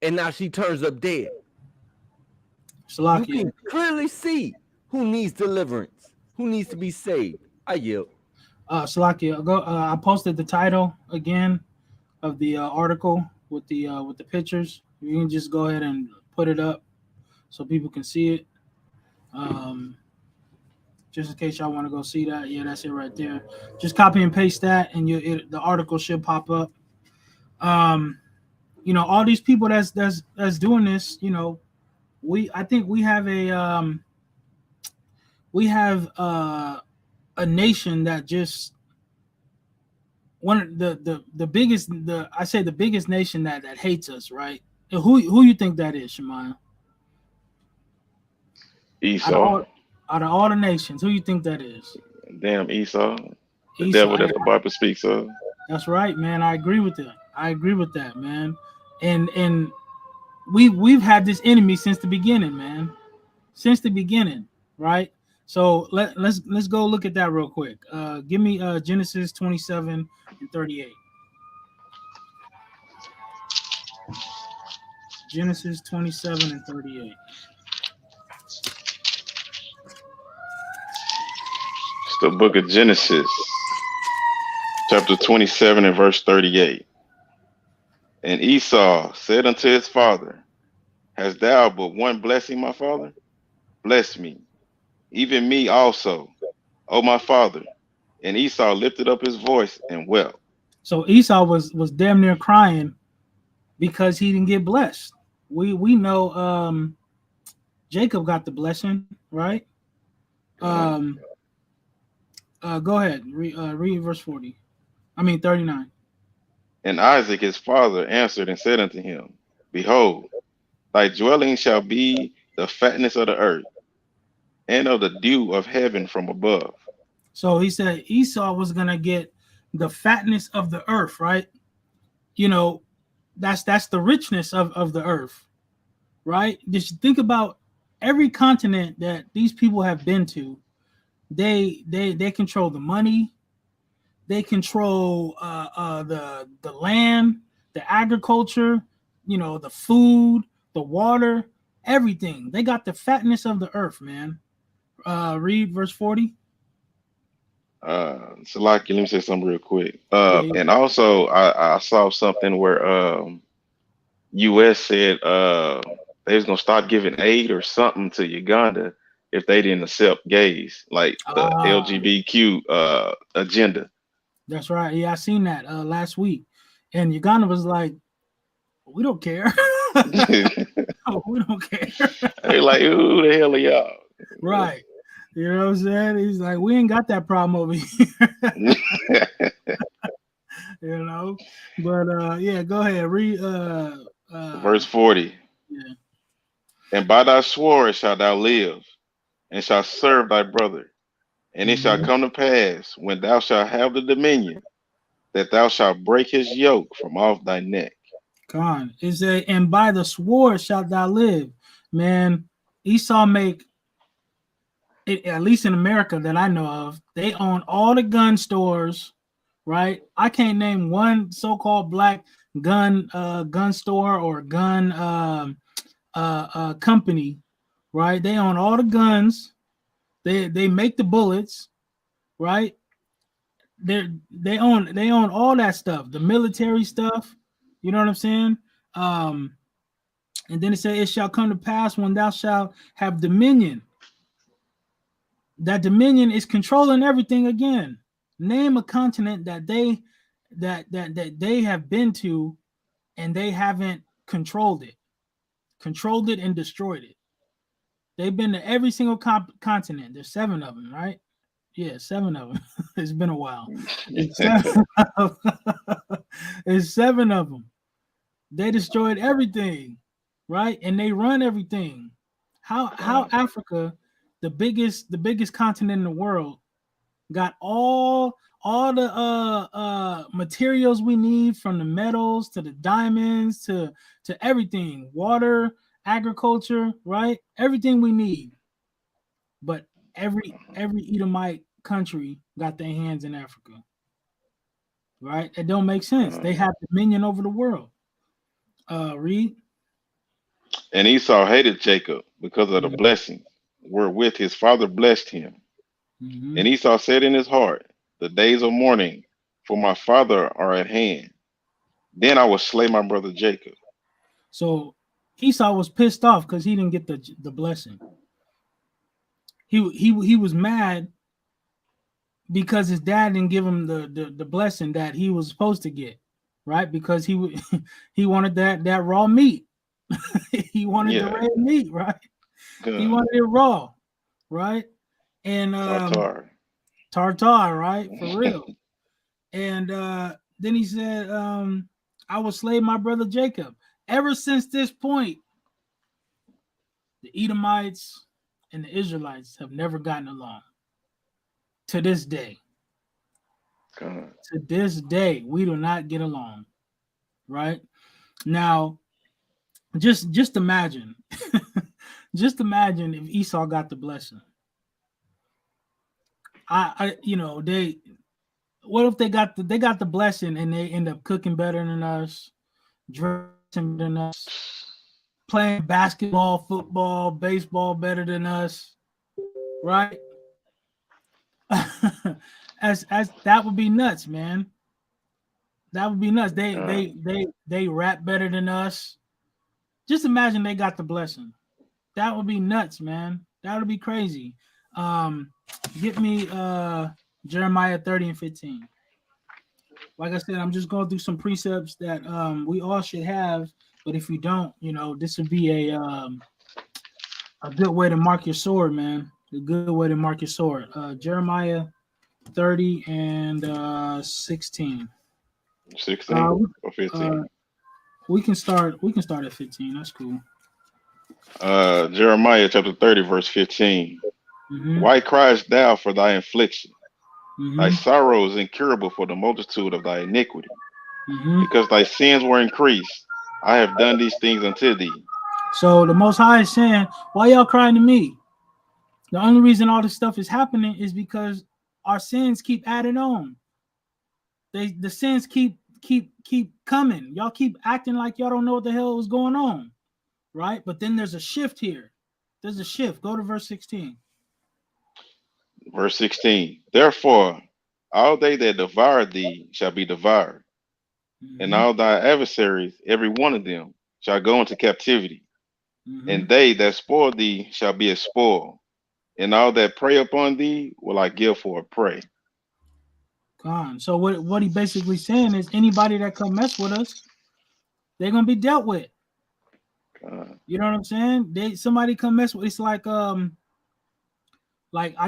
and now she turns up dead. Salakia. You can clearly see who needs deliverance, who needs to be saved. I yield. Salakia, I posted the title again of the article with the pictures. You can just go ahead and put it up so people can see it. Just in case y'all want to go see that. Yeah, that's it right there. Just copy and paste that, and the article should pop up. You know, all these people that's doing this. You know, I think we have a nation that just one of the biggest the biggest nation that hates us, right? And who you think that is, Shemaiah? Esau. Out of all the nations, who you think that is? Damn Esau. The devil that the Bible speaks of. That's right, man. I agree with that, man. And we've had this enemy since the beginning, man. Since the beginning, right? So let's go look at that real quick. Give me Genesis 27 and 38. Genesis 27 and 38. It's the book of Genesis, chapter 27 and verse 38. And Esau said unto his father, hast thou but one blessing, my father? Bless me, even me also, O my father. And Esau lifted up his voice and wept. So Esau was damn near crying because he didn't get blessed. We know Jacob got the blessing, right? Go ahead, read verse 39. And Isaac his father answered and said unto him, behold, Thy dwelling shall be the fatness of the earth, and of the dew of heaven from above. So he said Esau was gonna get the fatness of the earth, right? You know, that's the richness of the earth, right? Just think about every continent that these people have been to. They control the money, they control the land, the agriculture, you know, the food, the water, everything. They got the fatness of the earth, man. Read verse 40. Salaki, let me say something real quick. Yeah. And also I saw something where US said they was gonna start giving aid or something to Uganda if they didn't accept gays, like the LGBTQ agenda. That's right. Yeah, I seen that last week. And Uganda was like, we don't care. Oh, we don't care. They like, who the hell are y'all? Right. You know what I'm saying? He's like, we ain't got that problem over here. You know, but yeah, go ahead. Read verse 40. Yeah. And by thy sword shalt thou live, and shalt serve thy brother. And it shall come to pass, when thou shalt have the dominion, that thou shalt break his yoke from off thy neck. Come on. It said, and by the sword shalt thou live. Man, Esau make it, at least in America that I know of, they own all the gun stores, right? I can't name one so-called black gun store or gun company, right? They own all the guns. They make the bullets, right? They own all that stuff, the military stuff. You know what I'm saying? And then it said, it shall come to pass when thou shalt have dominion. That dominion is controlling everything again. Name a continent that they have been to and they haven't controlled it and destroyed it. They've been to every single continent. There's 7 of them, right? Yeah, 7 of them. It's been a while. It's 7 of them. They destroyed everything, right? And they run everything. How Africa, the biggest continent in the world, got all the materials we need, from the metals to the diamonds to everything, water, agriculture, right? Everything we need. But every Edomite country got their hands in Africa, right? It don't make sense. They have dominion over the world. Read. And Esau hated Jacob because of the blessing wherewith his father blessed him. Mm-hmm. And Esau said in his heart, the days of mourning for my father are at hand. Then I will slay my brother Jacob. So Esau was pissed off because he didn't get the blessing. He was mad because his dad didn't give him the blessing that he was supposed to get, right? Because he wanted that raw meat. He wanted the red meat, right? Good. He wanted it raw, right? And tartar, right? For real. And then he said, I will slay my brother Jacob. Ever since this point, the Edomites and the Israelites have never gotten along. To this day. God. To this day, we do not get along. Right? Now, just imagine. Just imagine if Esau got the blessing. What if they got the blessing and they end up cooking better than us, dressing than us, playing basketball, football, baseball better than us, right? as that would be nuts, man. That would be nuts. They rap better than us. Just imagine they got the blessing. That would be nuts, man. That would be crazy. Get me Jeremiah 30 and 15. Like I said, I'm just going through some precepts that we all should have, but if you don't, this would be a good way to mark your sword, man. A good way to mark your sword. Jeremiah 30 and 16. 16 or 15. We can start at 15. That's cool. Jeremiah chapter 30, verse 15. Why criest thou for thy affliction? Thy sorrow is incurable for the multitude of thy iniquity. Because thy sins were increased, I have done these things unto thee. So the Most High is saying, why y'all crying to me? The only reason all this stuff is happening is because our sins keep adding on. The sins keep coming. Y'all keep acting like y'all don't know what the hell is going on, right? But then there's a shift here. There's a shift. Go to verse 16. Verse 16. Therefore, all they that devour thee shall be devoured, and all thy adversaries, every one of them, shall go into captivity. And they that spoil thee shall be a spoil, and all that prey upon thee will I give for a prey. Gone. So what he basically saying is anybody that come mess with us, they're gonna be dealt with. You know what I'm saying? Somebody come mess with. It's like I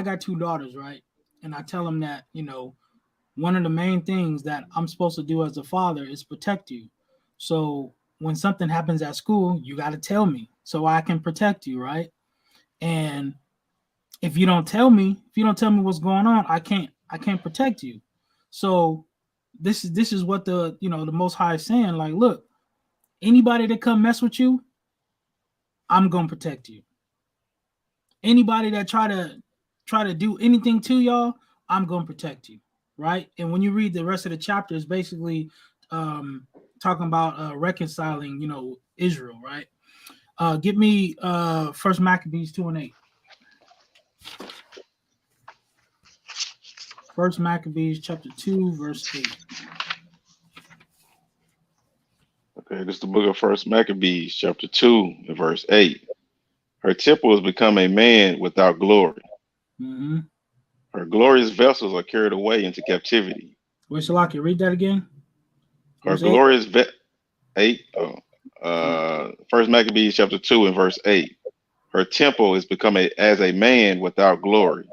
got 2 daughters, right? And I tell them that, you know, one of the main things that I'm supposed to do as a father is protect you. So when something happens at school, you got to tell me so I can protect you, right? And if you don't tell me what's going on, I can't protect you. So this is what the Most High is saying. Like, look, anybody that come mess with you, I'm gonna protect you. Anybody that try to do anything to y'all, I'm gonna protect you, right? And when you read the rest of the chapter, it's basically talking about reconciling, Israel, right? Give me First Maccabees 2:8. First Maccabees chapter 2, verse 8. Okay, this is the book of First Maccabees, chapter 2, and verse 8. Her temple has become a man without glory. Her glorious vessels are carried away into captivity. Wait, Shalaki, read that again. Her glorious First Maccabees chapter 2 and verse 8. Her temple has become as a man without glory.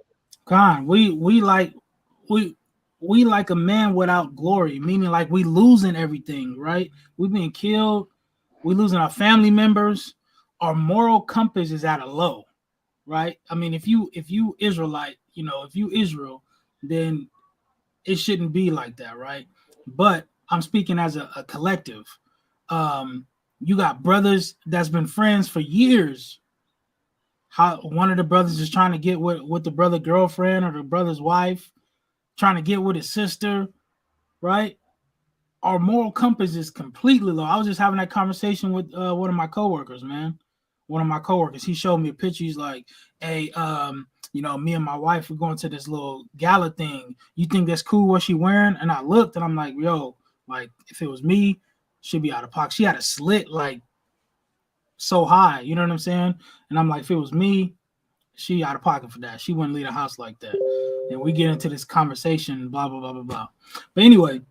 God, we like a man without glory, meaning like we losing everything, right? We being killed, we losing our family members, our moral compass is at a low, right? I mean, if you Israelite, if you Israel, then it shouldn't be like that, right? But I'm speaking as a collective. You got brothers that's been friends for years. How one of the brothers is trying to get with the brother girlfriend or the brother's wife, trying to get with his sister, right? Our moral compass is completely low. I was just having that conversation with one of my coworkers, man. One of my coworkers, he showed me a picture. He's like, hey, me and my wife are going to this little gala thing. You think that's cool what she wearing? And I looked and I'm like, yo, like if it was me, she'd be out of pocket. She had a slit like so high, you know what I'm saying? And I'm like, if it was me, she out of pocket for that. She wouldn't leave the house like that. And we get into this conversation, blah, blah, blah, blah, blah. But anyway,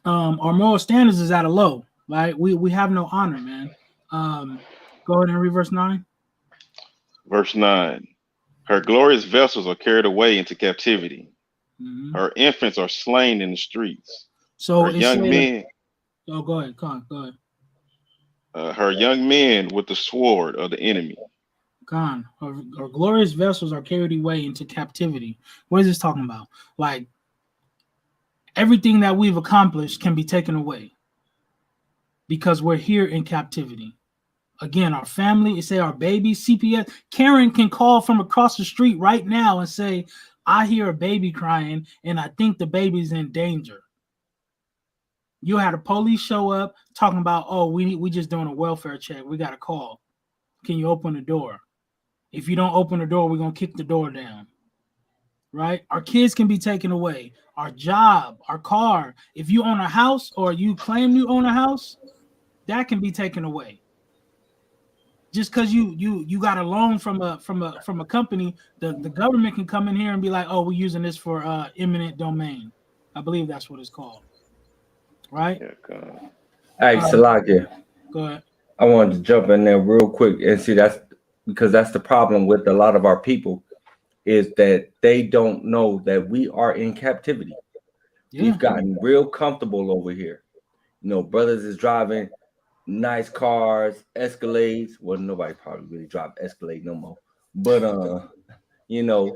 our moral standards is at a low, right? We have no honor, man. Go ahead and read verse 9. Verse 9. Her glorious vessels are carried away into captivity. Her infants are slain in the streets. So her young men. Oh, go ahead. Go ahead. Her young men with the sword of the enemy. Gone. Her glorious vessels are carried away into captivity. What is this talking about? Like everything that we've accomplished can be taken away because we're here in captivity. Again, our family, say our baby, CPS. Karen can call from across the street right now and say, I hear a baby crying and I think the baby's in danger. You had a police show up talking about, oh, we just doing a welfare check. We got a call. Can you open the door? If you don't open the door, we're going to kick the door down. Right? Our kids can be taken away. Our job, our car. If you own a house or you claim you own a house, that can be taken away. Just because you got a loan from a company, the government can come in here and be like, oh, we're using this for eminent domain. I believe that's what it's called. Right? Hey, Salakia. Go ahead. I wanted to jump in there real quick and see that's the problem with a lot of our people is that they don't know that we are in captivity. Yeah. We've gotten real comfortable over here. Brothers is driving nice cars, Escalades. Well, nobody probably really drive Escalade no more. But you know,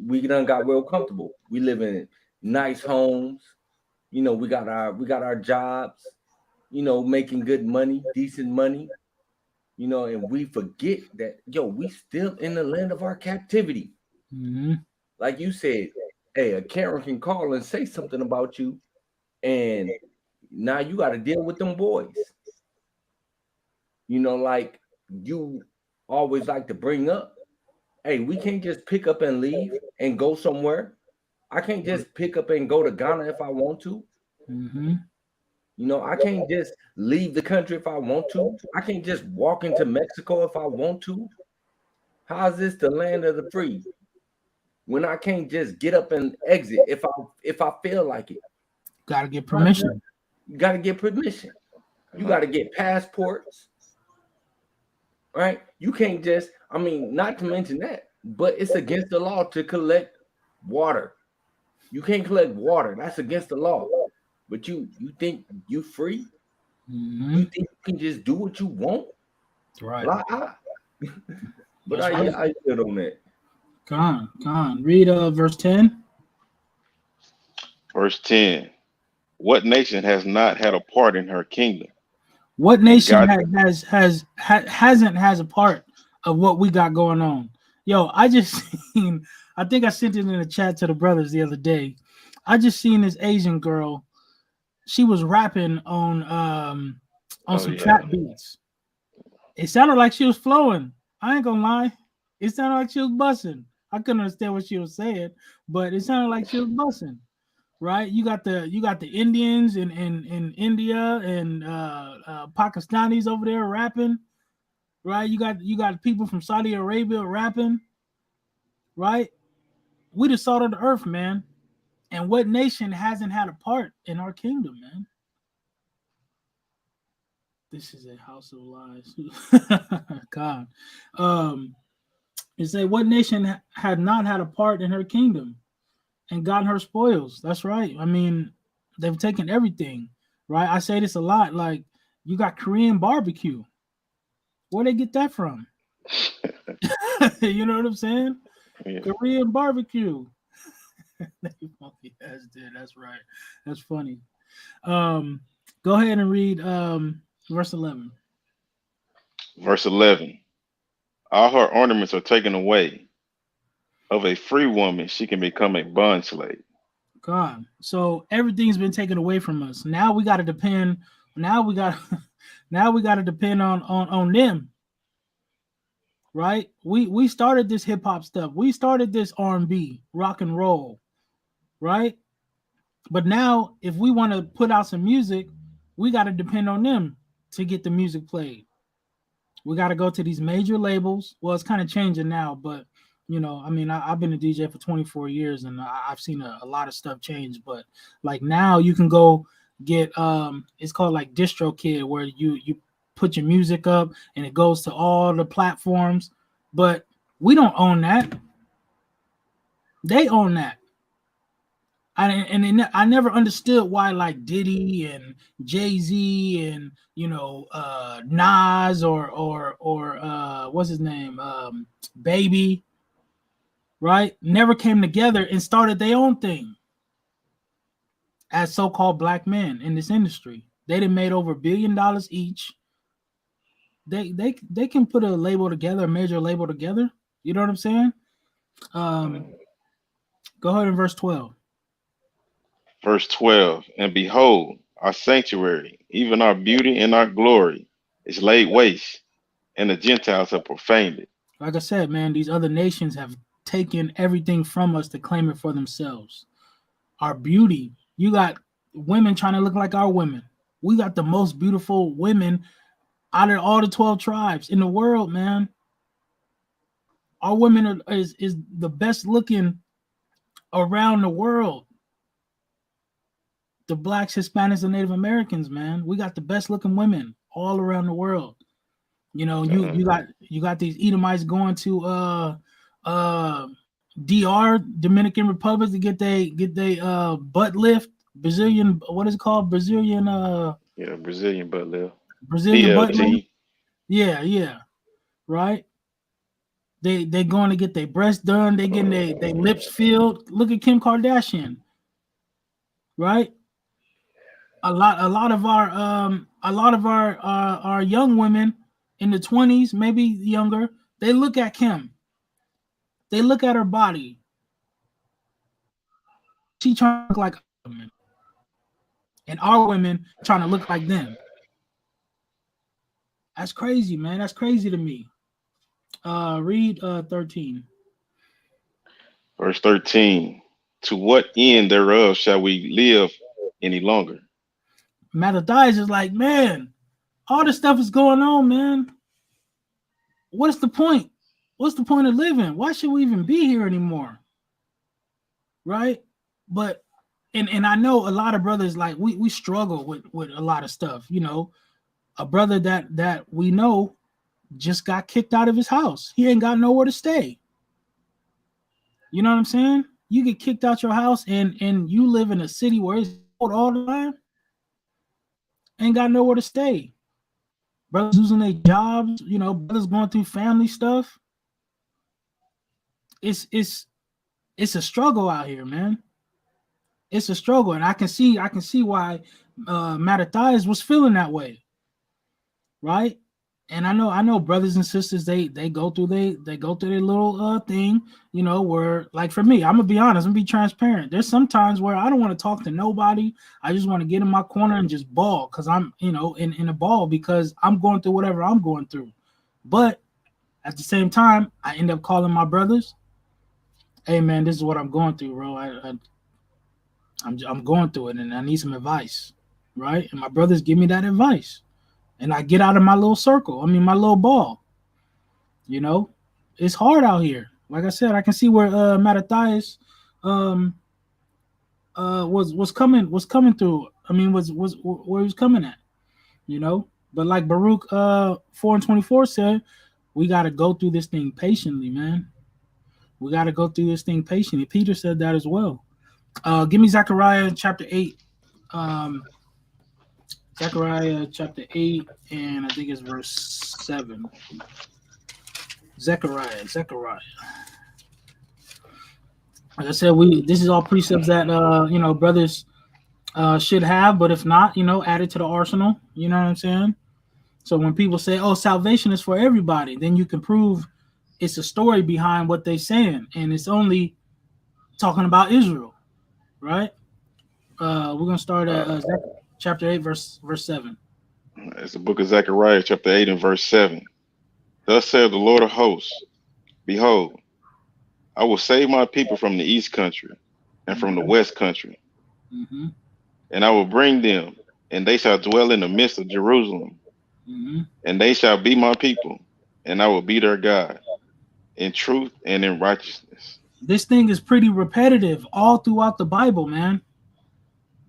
we done got real comfortable. We live in nice homes. You know, we got our jobs. You know, making good money, decent money. You know, and we forget that we still in the land of our captivity. Mm-hmm. Like you said, hey, a Karen can call and say something about you, and now you got to deal with them boys. You know, like you always like to bring up, hey, we can't just pick up and leave and go somewhere. I can't just pick up and go to Ghana if I want to. Mm-hmm. You know, I can't just leave the country if I want to. I can't just walk into Mexico if I want to. How's this the land of the free? When I can't just get up and exit if I feel like it. Gotta get permission. You gotta get permission. You gotta get passports. Right? You can't just, I mean, not to mention that, but it's against the law to collect water. You can't collect water. That's against the law. But you think you free? Mm-hmm. You think you can just do what you want? Right. But I feel on that. Come on. Read verse 10. Verse 10. What nation has not had a part in her kingdom? What nation hasn't a part of what we got going on? Yo, I just seen, I think I sent it in the chat to the brothers the other day. I just seen this Asian girl. She was rapping on some trap beats. It sounded like she was flowing. I ain't gonna lie. It sounded like she was bussing. I couldn't understand what she was saying, but it sounded like she was bussing. Right? You got the Indians in India and Pakistanis over there rapping. Right? You got people from Saudi Arabia rapping. Right? We the salt of the earth, man. And what nation hasn't had a part in our kingdom, man? This is a house of lies. God. It say what nation had not had a part in her kingdom and gotten her spoils? That's right. I mean, they've taken everything, right? I say this a lot. Like, you got Korean barbecue. Where they get that from? You know what I'm saying? Yeah. Korean barbecue. That's right. That's funny. Go ahead and read verse 11. Verse 11. All her ornaments are taken away. Of a free woman, she can become a bond slave. God. So everything's been taken away from us. Now we got to depend. Now we got to depend on them. Right? We started this hip hop stuff. We started this R&B, rock and roll. Right? But now, if we want to put out some music, we got to depend on them to get the music played. We got to go to these major labels. Well, it's kind of changing now, but you know, I mean, I've been a DJ for 24 years and I've seen a lot of stuff change. But like now, you can go get it's called like DistroKid, where you put your music up and it goes to all the platforms. But we don't own that. They own that. I never understood why like Diddy and Jay-Z and Nas or what's his name, Baby, right, never came together and started their own thing as so-called black men in this industry. They done made over $1 billion each. They can put a label together, a major label together. You know what I'm saying? Go ahead in verse 12. Verse 12, and behold, our sanctuary, even our beauty and our glory, is laid waste, and the Gentiles have profaned it. Like I said, man, these other nations have taken everything from us to claim it for themselves. Our beauty, you got women trying to look like our women. We got the most beautiful women out of all the 12 tribes in the world, man. Our women is the best looking around the world. The blacks, Hispanics, and Native Americans, man. We got the best looking women all around the world. You know, you got these Edomites going to DR, Dominican Republic, to get they butt lift. Brazilian, what is it called? Brazilian Brazilian butt lift. Brazilian butt. BLT. Yeah. Right. They going to get their breasts done. They getting their lips filled. Look at Kim Kardashian. Right. A lot of our young women in the 20s, maybe younger, they look at Kim. They look at her body. She trying to look like women. And our women trying to look like them. That's crazy, man. That's crazy to me. Read 13. Verse 13. To what end thereof shall we live any longer? Mattathias is like, man, all this stuff is going on, man. What's the point? What's the point of living? Why should we even be here anymore? Right? But and I know a lot of brothers, like we struggle with a lot of stuff. You know, a brother that we know just got kicked out of his house. He ain't got nowhere to stay. You know what I'm saying? You get kicked out your house and you live in a city where it's cold all the time. Ain't got nowhere to stay. Brothers losing their jobs, you know, brothers going through family stuff. It's a struggle out here, man. It's a struggle, and I can see why Mattathias was feeling that way, right? And I know brothers and sisters they go through their little thing, you know, where, like, for me, I'm gonna be honest, I'm gonna be transparent. There's some times where I don't want to talk to nobody. I just want to get in my corner and just bawl because I'm, you know, in a ball because I'm going through whatever I'm going through. But at the same time, I end up calling my brothers. Hey man, this is what I'm going through, bro. I'm going through it and I need some advice, right? And my brothers give me that advice. And I get out of my little circle. I mean, my little ball. You know, it's hard out here. Like I said, I can see where Mattathias was coming through. I mean, was where he was coming at. You know, but like Baruch 4:24 said, we got to go through this thing patiently, man. We got to go through this thing patiently. Peter said that as well. Give me Zechariah chapter 8. Zechariah chapter 8, and I think it's verse 7. Zechariah. Like I said, this is all precepts that you know, brothers should have, but if not, you know, add it to the arsenal. You know what I'm saying? So when people say, "Oh, salvation is for everybody," then you can prove it's a story behind what they're saying, and it's only talking about Israel, right? We're gonna start at chapter 8, verse 7. It's the book of Zechariah, chapter 8 and verse 7. Thus saith the Lord of hosts, behold, I will save my people from the east country and from the west country. Mm-hmm. And I will bring them, and they shall dwell in the midst of Jerusalem. Mm-hmm. And they shall be my people, and I will be their God, in truth and in righteousness. This thing is pretty repetitive all throughout the Bible, man.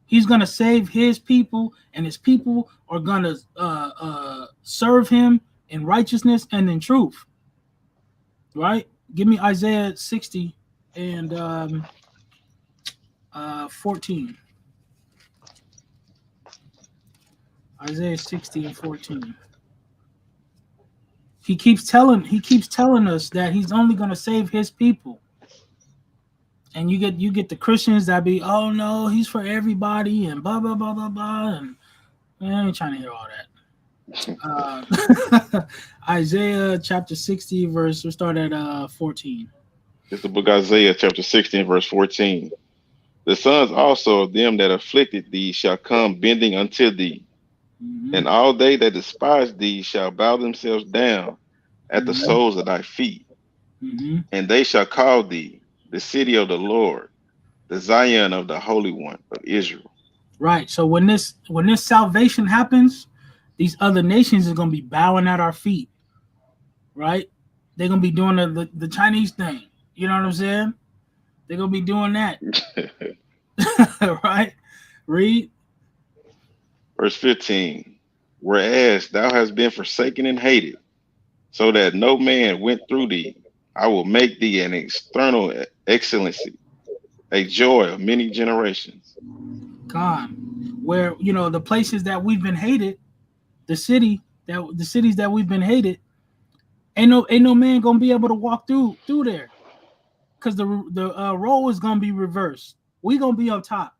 He's going to save his people, and his people are going to serve him in righteousness and in truth. Right? Give me Isaiah 60 and 14. Isaiah 60 and 14. He keeps telling us that he's only going to save his people. And you get the Christians that be, oh no, he's for everybody and blah blah blah blah blah, and I ain't trying to hear all that. Isaiah chapter 60 verse. We'll start at 14. It's the book of Isaiah chapter 16 verse 14. The sons also of them that afflicted thee shall come bending unto thee, and all they that despise thee shall bow themselves down at the soles of thy feet, and they shall call thee the city of the Lord, the Zion of the Holy One of Israel. Right. So when this salvation happens, these other nations are going to be bowing at our feet. Right? They're going to be doing the Chinese thing. You know what I'm saying? They're going to be doing that. Right? Read. Verse 15. Whereas thou hast been forsaken and hated, so that no man went through thee, I will make thee an external excellency, a joy of many generations. God, where, you know, the places that we've been hated, the cities that we've been hated, ain't no man gonna be able to walk through there, because the role is gonna be reversed. We gonna be on top,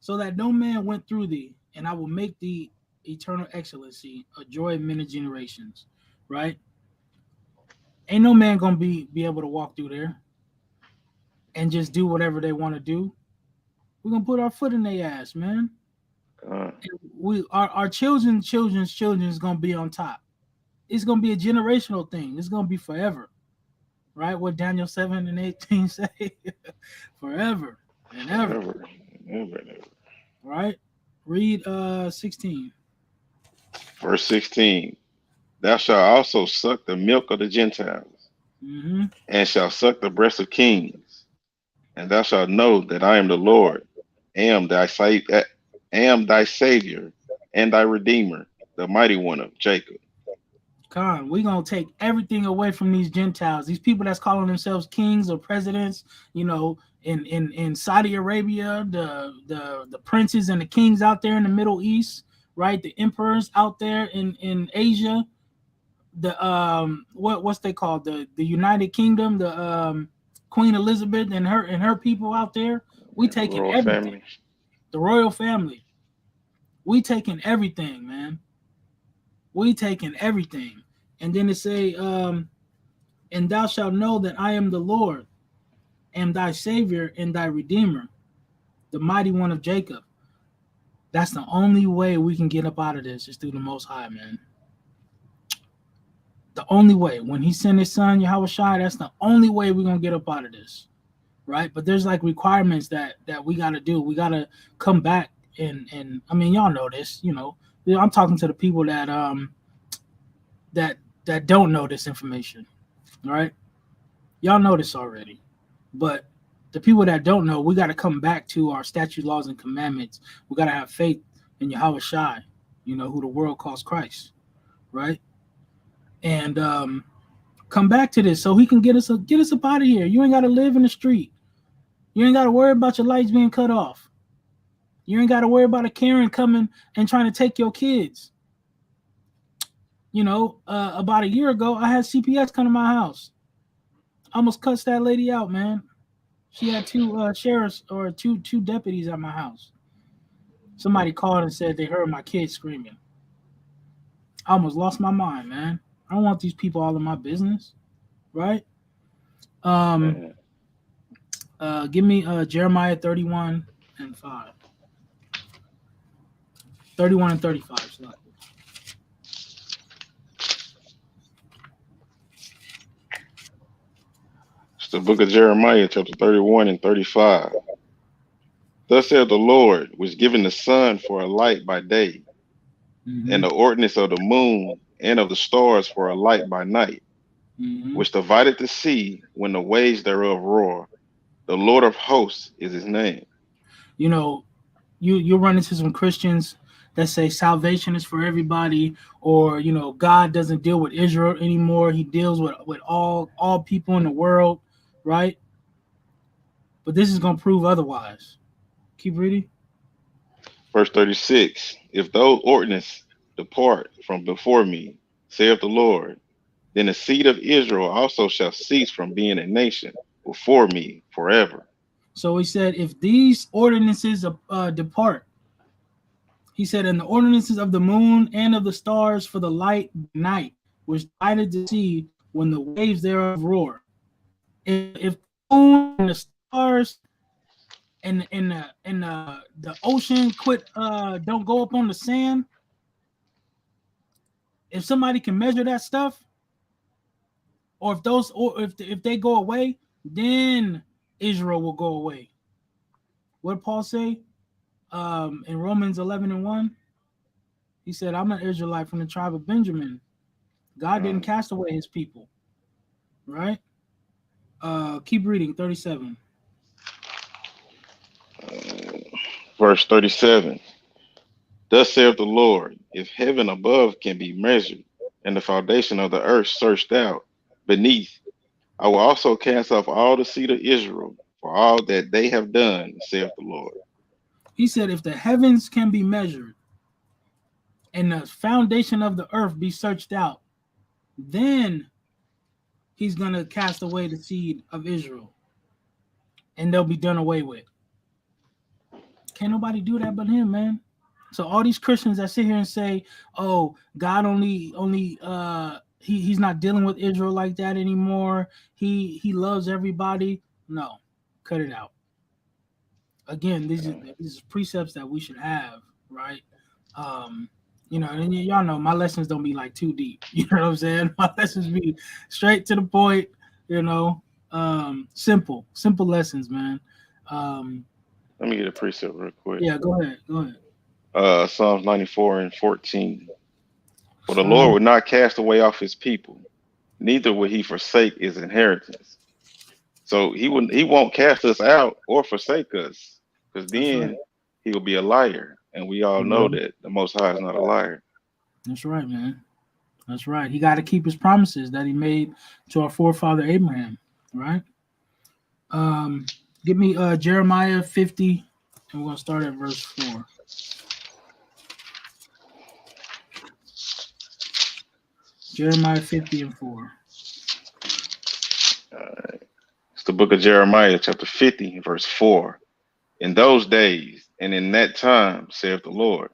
so that no man went through thee, and I will make thee eternal excellency, a joy of many generations. Right? Ain't no man gonna be able to walk through there and just do whatever they want to do. We're gonna put our foot in their ass, man. Our children's is gonna be on top. It's gonna be a generational thing. It's gonna be forever, right? What Daniel 7:18 say? Forever and ever. Right? Read 16. Verse 16. Thou shalt also suck the milk of the Gentiles, and shalt suck the breast of kings, and thou shalt know that I am the Lord, am thy Savior and thy Redeemer, the mighty one of Jacob. Con, we're gonna take everything away from these Gentiles, these people that's calling themselves kings or presidents, in Saudi Arabia, the princes and the kings out there in the Middle East, right? The emperors out there in Asia, the what's they called, the United Kingdom, the Queen Elizabeth and her people out there. We taking everything. The royal family. We taking everything, man. We taking everything. And then it say, and thou shalt know that I am the Lord, am thy Savior and thy Redeemer, the mighty one of Jacob. That's the only way we can get up out of this, is through the Most High, man. The only way. When he sent his son, Yahweh Shai, that's the only way we're going to get up out of this, right? But there's like requirements that we got to do. We got to come back and I mean, y'all know this, I'm talking to the people that don't know this information, right? Y'all know this already, but the people that don't know, we got to come back to our statutes, laws, and commandments. We got to have faith in Yahweh Shai, who the world calls Christ, right? And come back to this so he can get us up out of here. You ain't got to live in the street. You ain't got to worry about your lights being cut off. You ain't got to worry about a Karen coming and trying to take your kids. About a year ago, I had CPS come to my house. I almost cussed that lady out, man. She had two sheriffs or two deputies at my house. Somebody called and said they heard my kids screaming. I almost lost my mind, man. I don't want these people all in my business, right? Give me Jeremiah 31 and 5. 31 and 35. So. It's the book of Jeremiah, chapter 31 and 35. Thus saith the Lord, which giveth the sun for a light by day, and the ordinance of the moon and of the stars for a light by night, which divided the sea when the waves thereof roar. The Lord of hosts is his name. You'll run into some Christians that say salvation is for everybody, or God doesn't deal with Israel anymore. He deals with all people in the world, right? But this is going to prove otherwise. Keep reading. Verse 36. If those ordinances depart from before me, saith the Lord, then the seed of Israel also shall cease from being a nation before me forever. So he said, if these ordinances depart, he said, and the ordinances of the moon and of the stars for the light night, which divided the sea when the waves thereof roar. If the moon and the stars and the ocean don't go up on the sand, if somebody can measure that stuff, or if they go away, then Israel will go away. What did Paul say? In Romans 11 and 1, he said, I'm an Israelite from the tribe of Benjamin. God didn't cast away his people, right? Keep reading, 37. Verse 37. Thus saith the Lord, if heaven above can be measured, and the foundation of the earth searched out beneath, I will also cast off all the seed of Israel for all that they have done, saith the Lord. He said, if the heavens can be measured, and the foundation of the earth be searched out, then he's going to cast away the seed of Israel, and they'll be done away with. Can't nobody do that but him, man. So all these Christians that sit here and say, "Oh, God only he's not dealing with Israel like that anymore. He loves everybody." No, cut it out. Again, these are precepts that we should have, right? And y'all know my lessons don't be like too deep. You know what I'm saying? My lessons be straight to the point. Simple lessons, man. Let me get a precept real quick. Yeah, go ahead. Psalms 94:14. For the Lord will not cast away off his people, neither will he forsake his inheritance. So he won't cast us out or forsake us, because then he will be a liar. And we all know that the Most High is not a liar. That's right, man. That's right. He got to keep his promises that he made to our forefather Abraham, right? Give me Jeremiah 50, and we're going to start at verse 4. Jeremiah 50 and 4. All right. It's the book of Jeremiah, chapter 50, verse 4. In those days and in that time, saith the Lord,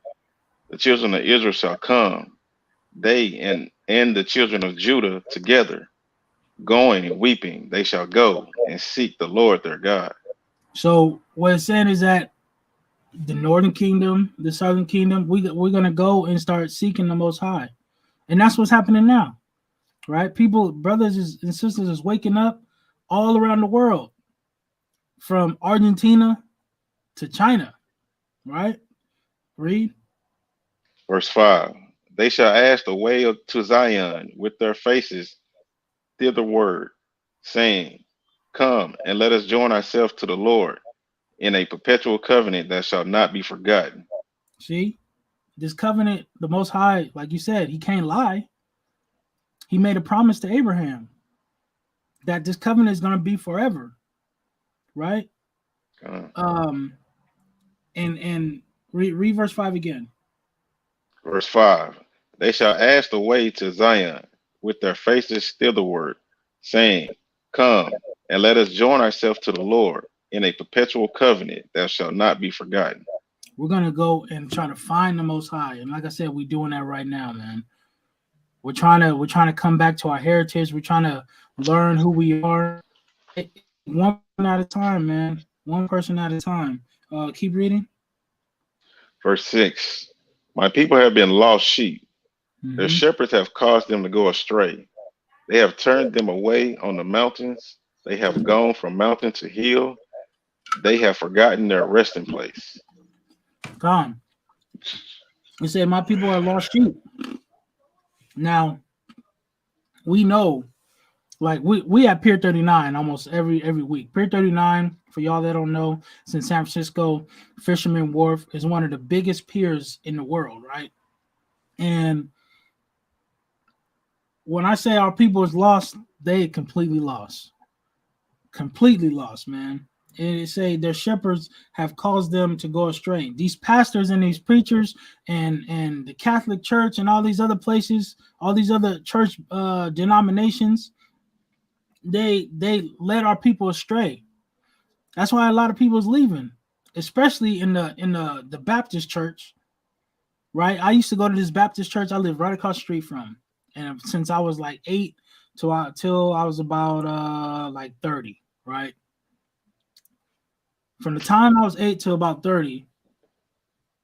the children of Israel shall come, they and the children of Judah together, going and weeping, they shall go and seek the Lord their God. So what it's saying is that the northern kingdom, the southern kingdom, we're going to go and start seeking the Most High. And that's what's happening now, right? People, brothers and sisters is waking up all around the world, from Argentina to China, right? Read. Verse 5. They shall ask the way to Zion with their faces thitherward, saying, Come and let us join ourselves to the Lord in a perpetual covenant that shall not be forgotten. See, this covenant, the Most High, like you said, he can't lie. He made a promise to Abraham that this covenant is going to be forever, right? And read verse 5 again. Verse 5. They shall ask the way to Zion with their faces thitherward, saying, Come and let us join ourselves to the Lord in a perpetual covenant that shall not be forgotten. We're going to go and try to find the Most High. And like I said, we're doing that right now, man. We're trying to come back to our heritage. We're trying to learn who we are. One person at a time, man. One person at a time. Keep reading. Verse 6. My people have been lost sheep. Mm-hmm. Their shepherds have caused them to go astray. They have turned them away on the mountains. They have gone from mountain to hill. They have forgotten their resting place. Gone. He said, my people are lost sheep. Now, we know, like we have Pier 39 almost every week. Pier 39, for y'all that don't know, it's in San Francisco. Fisherman Wharf is one of the biggest piers in the world, right? And when I say our people is lost, they completely lost. Completely lost, man. And it say their shepherds have caused them to go astray. These pastors and these preachers and the Catholic Church and all these other places, all these other church denominations, they led our people astray. That's why a lot of people is leaving, especially in the Baptist church, right? I used to go to this Baptist church I live right across the street from, and since I was like 8 till I was about like 30, right? From the time I was 8 to about 30,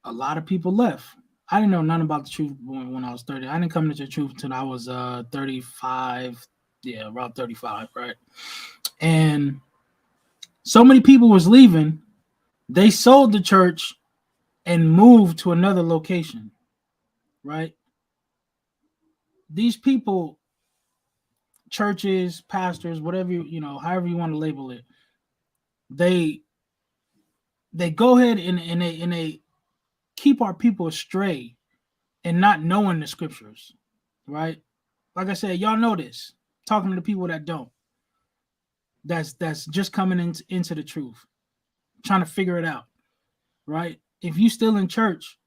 a lot of people left. I didn't know nothing about the truth when I was 30. I didn't come into the truth until I was 35. Yeah, around 35, right? And so many people was leaving. They sold the church and moved to another location, right? These people, churches, pastors, whatever, however you want to label it, they go ahead and they keep our people astray and not knowing the scriptures, right? Like I said, y'all know this. Talking to the people that don't. That's just coming into the truth, trying to figure it out, right? If you still in church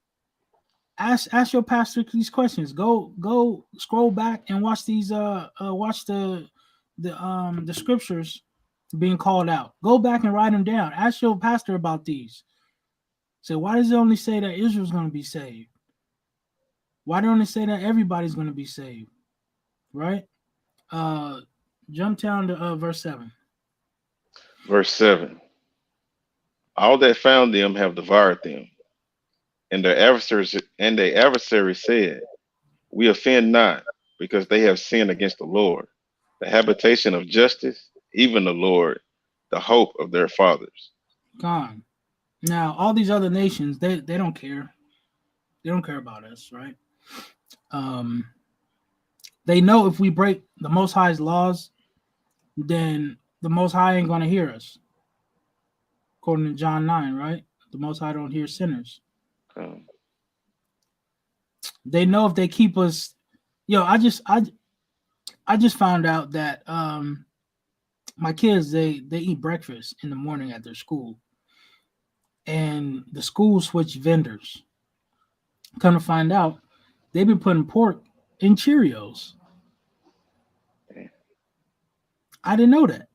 Ask your pastor these questions. Go scroll back and watch these watch the scriptures being called out. Go back and write them down. Ask your pastor about these. So why does it only say that Israel's going to be saved? Why don't it say that everybody's going to be saved? Right? Jump down to verse 7. Verse 7. All that found them have devoured them, and their adversaries said, we offend not, because they have sinned against the Lord, the habitation of justice, even the Lord, the hope of their fathers. Gone. Now, all these other nations, they don't care. They don't care about us, right? They know if we break the Most High's laws, then the Most High ain't going to hear us. According to John 9, right? The Most High don't hear sinners. They know if they keep us. I just found out that my kids they eat breakfast in the morning at their school, and the school switched vendors. Come to find out, they've been putting pork in Cheerios. I didn't know that,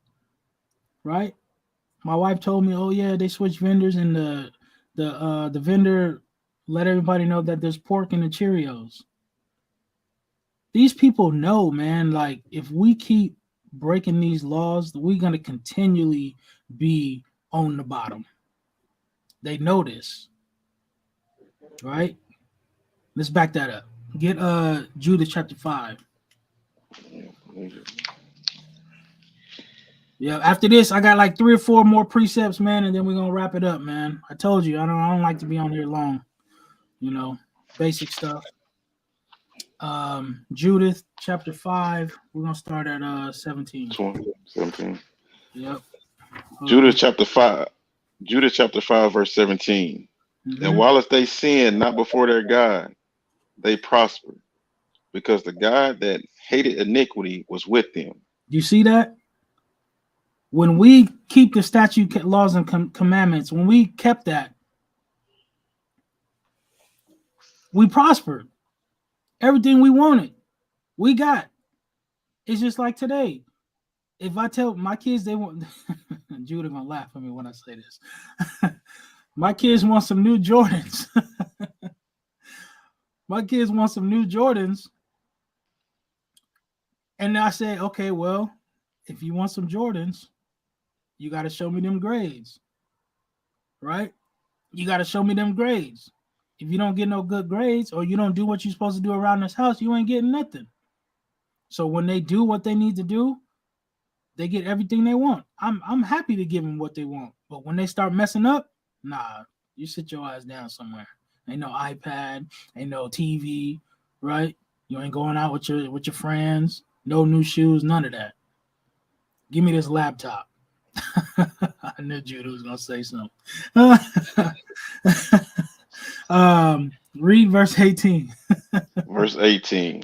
right? My wife told me, "Oh yeah, they switched vendors, and the vendor let everybody know that there's pork in the Cheerios." These people know, man. Like, if we keep breaking these laws, we're gonna continually be on the bottom. They know this, right? Let's back that up. Get Judah chapter 5. Yeah, after this, I got like 3 or 4 more precepts, man, and then we're gonna wrap it up, man. I told you, I don't like to be on here long, basic stuff. Judith chapter 5. We're gonna start at 17. 17. Yep. Judah chapter 5. Judah chapter 5, verse 17. Mm-hmm. And while they sinned not before their God, they prospered, because the God that hated iniquity was with them. You see that? When we keep the statute, laws, and commandments, when we kept that, we prospered. Everything we wanted, we got. It's just like today. If I tell my kids they want, Judah gonna laugh at me when I say this. My kids want some new Jordans. My kids want some new Jordans. And I say, okay, well, if you want some Jordans, you got to show me them grades, right? You got to show me them grades. If you don't get no good grades, or you don't do what you're supposed to do around this house, you ain't getting nothing. So when they do what they need to do, they get everything they want. I'm happy to give them what they want. But when they start messing up, nah, you sit your ass down somewhere. Ain't no iPad, ain't no TV, right? You ain't going out with your friends, no new shoes, none of that. Give me this laptop. I knew Judah was gonna say something. Read verse 18. Verse 18.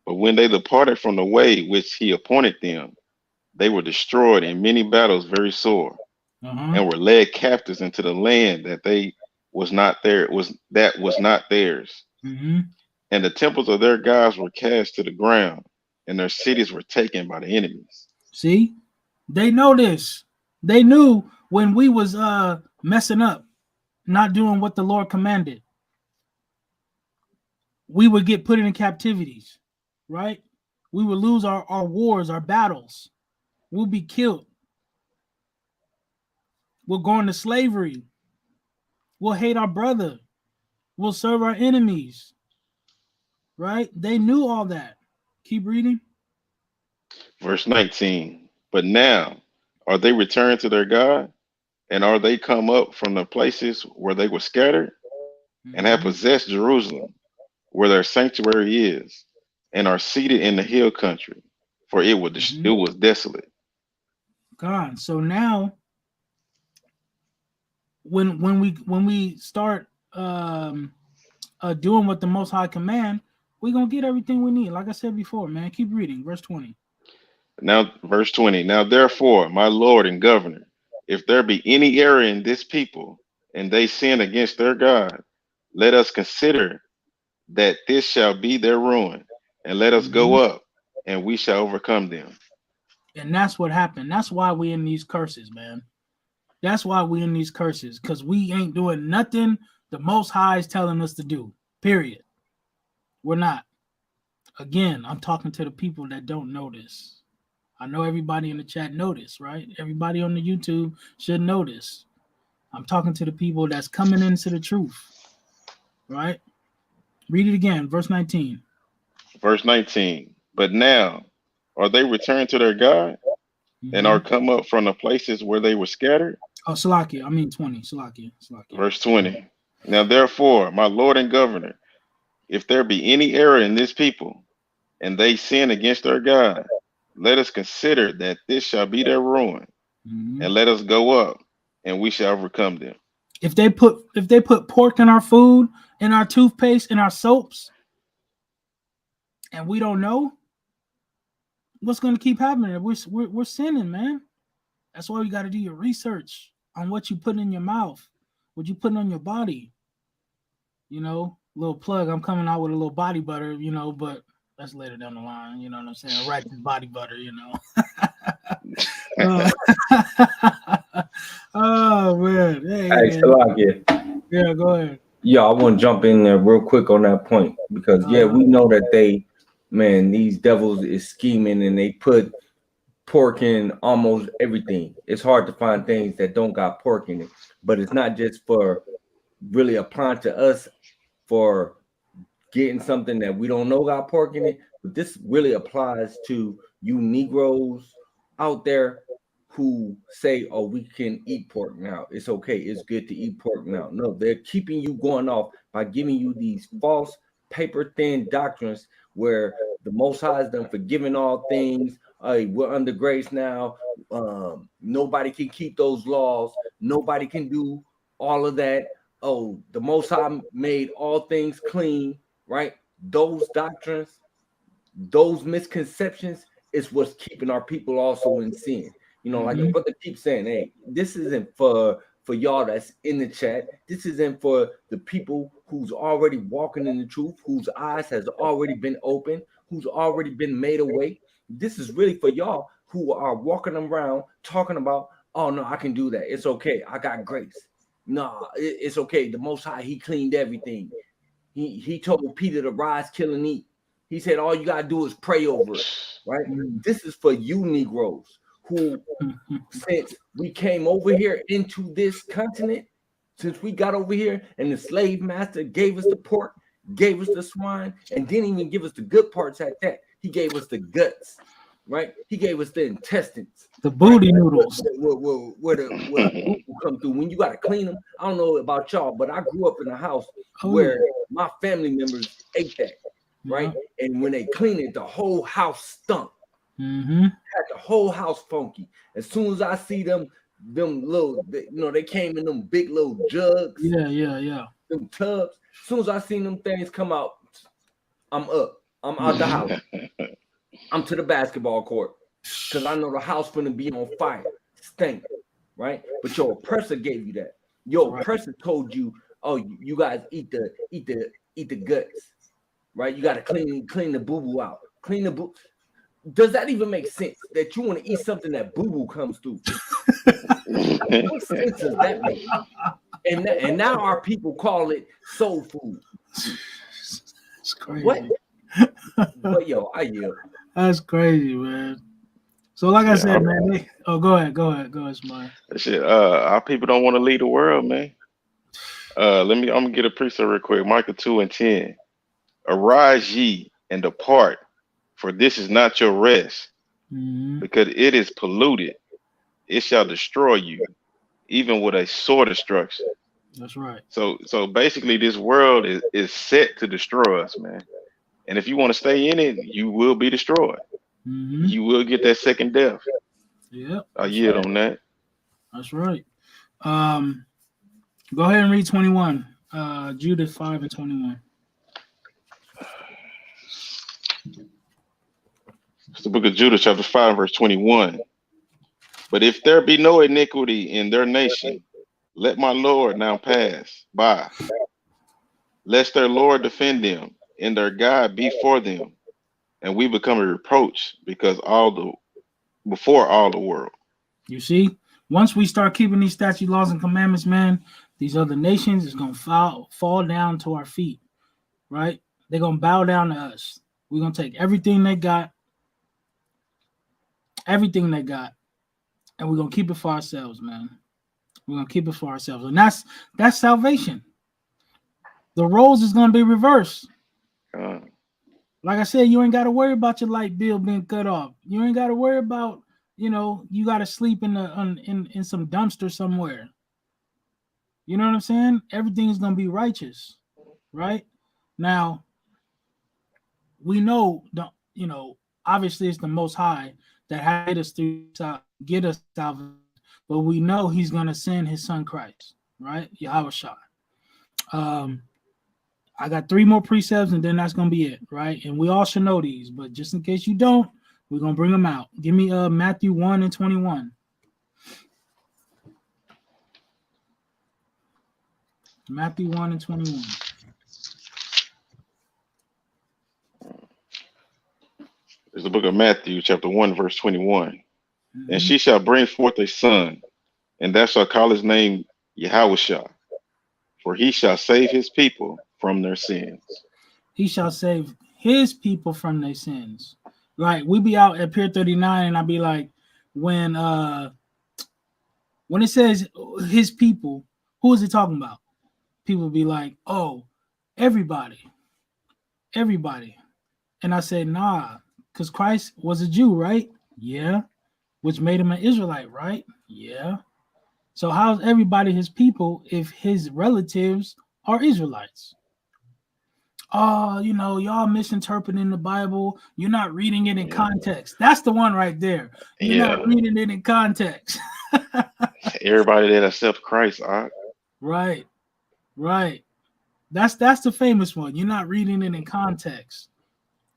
But when they departed from the way which he appointed them, they were destroyed in many battles very sore, and were led captives into the land that was not theirs. And the temples of their gods were cast to the ground, and their cities were taken by the enemies. See, they know this. They knew when we was messing up, not doing what the Lord commanded, we would get put in captivities, right? We would lose our wars, our battles. We'll be killed. We'll go into slavery. We'll hate our brother. We'll serve our enemies, right? They knew all that. Keep reading. Verse 19. But now are they returned to their God? And are they come up from the places where they were scattered, and have possessed Jerusalem, where their sanctuary is, and are seated in the hill country, for it was desolate. God. So now, when we start doing what the Most High command, we're gonna get everything we need. Like I said before, man. Keep reading. Verse 20. Now, verse 20. Now, therefore, my Lord and Governor, if there be any error in this people, and they sin against their God, let us consider that this shall be their ruin, and let us go up, and we shall overcome them. And that's what happened. That's why we in these curses, man. That's why we in these curses, because we ain't doing nothing the Most High is telling us to do. Period. We're not. Again, I'm talking to the people that don't know this. I know everybody in the chat know this, right? Everybody on the YouTube should know this. I'm talking to the people that's coming into the truth, right? Read it again, verse 19. Verse 19. But now, are they returned to their God, and are come up from the places where they were scattered? Oh, Salakia. I mean 20. Salakia. Verse 20. Now, therefore, my Lord and Governor, if there be any error in this people, and they sin against their God, let us consider that this shall be their ruin, and let us go up, and we shall overcome them. If they put pork in our food, in our toothpaste, in our soaps, and we don't know, what's going to keep happening? We're sinning, man. That's why you got to do your research on what you put in your mouth, what you put on your body. You know, little plug. I'm coming out with a little body butter, you know, but that's later down the line. You know what I'm saying? Righteous body butter, you know. Oh man. Hey, Salakia. Yeah, go ahead. Yeah, I want to jump in there real quick on that point because we know that these devils is scheming and they put pork in almost everything. It's hard to find things that don't got pork in it, but it's not just for really applying to us for getting something that we don't know got pork in it, but this really applies to you Negroes out there who say, oh, we can eat pork now. It's okay. It's good to eat pork now. No, they're keeping you going off by giving you these false paper thin doctrines where the Most High has done forgiven all things. We're under grace now. Nobody can keep those laws. Nobody can do all of that. Oh, the Most High made all things clean, right? Those doctrines, those misconceptions is what's keeping our people also in sin. You know, like the brother keeps saying, hey, this isn't for y'all that's in the chat. This isn't for the people who's already walking in the truth, whose eyes has already been opened, who's already been made awake. This is really for y'all who are walking around talking about, oh, no, I can do that. It's okay. I got grace. No, it's okay. The Most High, he cleaned everything. He told Peter to rise, kill, and eat. He said, all you got to do is pray over it, right? This is for you Negroes who, since we came over here into this continent, since we got over here and the slave master gave us the pork, gave us the swine, and didn't even give us the good parts at that. He gave us the guts, right? He gave us the intestines. The booty noodles. Where the boo come through. When you got to clean them. I don't know about y'all, but I grew up in a house where my family members ate that, right? And when they cleaned it, the whole house stunk. Had the whole house funky. As soon as I see them little, they came in them big little jugs. Yeah. Them tubs. As soon as I seen them things come out, I'm up. I'm out the house. I'm to the basketball court because I know the house gonna be on fire, stink, right? But your oppressor gave you that. Your oppressor told you, oh, you guys eat the guts, right? You got to clean the boo boo out. Clean the boo. Does that even make sense that you want to eat something that boo boo comes through? What sense does that make? And now our people call it soul food. It's crazy. What? But yo, I yield. That's crazy, man. So, like I said, man. Go ahead, Smart. Shit, our people don't want to lead the world, man. I'm gonna get a precept real quick. Micah 2:10. Arise ye and depart, for this is not your rest, because it is polluted. It shall destroy you, even with a sore destruction. That's right. So basically, this world is set to destroy us, man. And if you want to stay in it, you will be destroyed. You will get that second death. Yeah. I yield on that. That's right. Go ahead and read 21. Judah 5:21. It's the book of Judah, chapter 5, verse 21. But if there be no iniquity in their nation, let my Lord now pass by, lest their Lord defend them and their God be for them, and we become a reproach before all the world. You see, once we start keeping these statute laws and commandments, man, these other nations is gonna fall down to our feet, right? They're gonna bow down to us. We're gonna take everything they got, and we're gonna keep it for ourselves, man. We're gonna keep it for ourselves, and that's salvation. The roles is gonna be reversed. Like I said, you ain't got to worry about your light bill being cut off. You ain't got to worry about, you got to sleep in some dumpster somewhere. You know what I'm saying? Everything is going to be righteous, right? Now, we know, obviously it's the Most High that had us get us salvation, but we know He's going to send His Son Christ, right? Yahushua. I got 3 more precepts, and then that's going to be it, right? And we all should know these, but just in case you don't, we're going to bring them out. Give me Matthew 1 and 21. Matthew 1 and 21. It's the book of Matthew, chapter 1, verse 21. And she shall bring forth a son, and thou shalt call his name Yahushua, for he shall save his people from their sins. He shall save his people from their sins. Like, we be out at Pier 39, and I be like, when it says his people, who is it talking about? People be like, oh, everybody. And I said, nah, because Christ was a Jew, right? Yeah. Which made him an Israelite, right? Yeah. So how's everybody his people if his relatives are Israelites? Oh, y'all misinterpreting the Bible. You're not reading it in context. That's the one right there. You're not reading it in context. Everybody that accepts Christ, Right. That's the famous one. You're not reading it in context.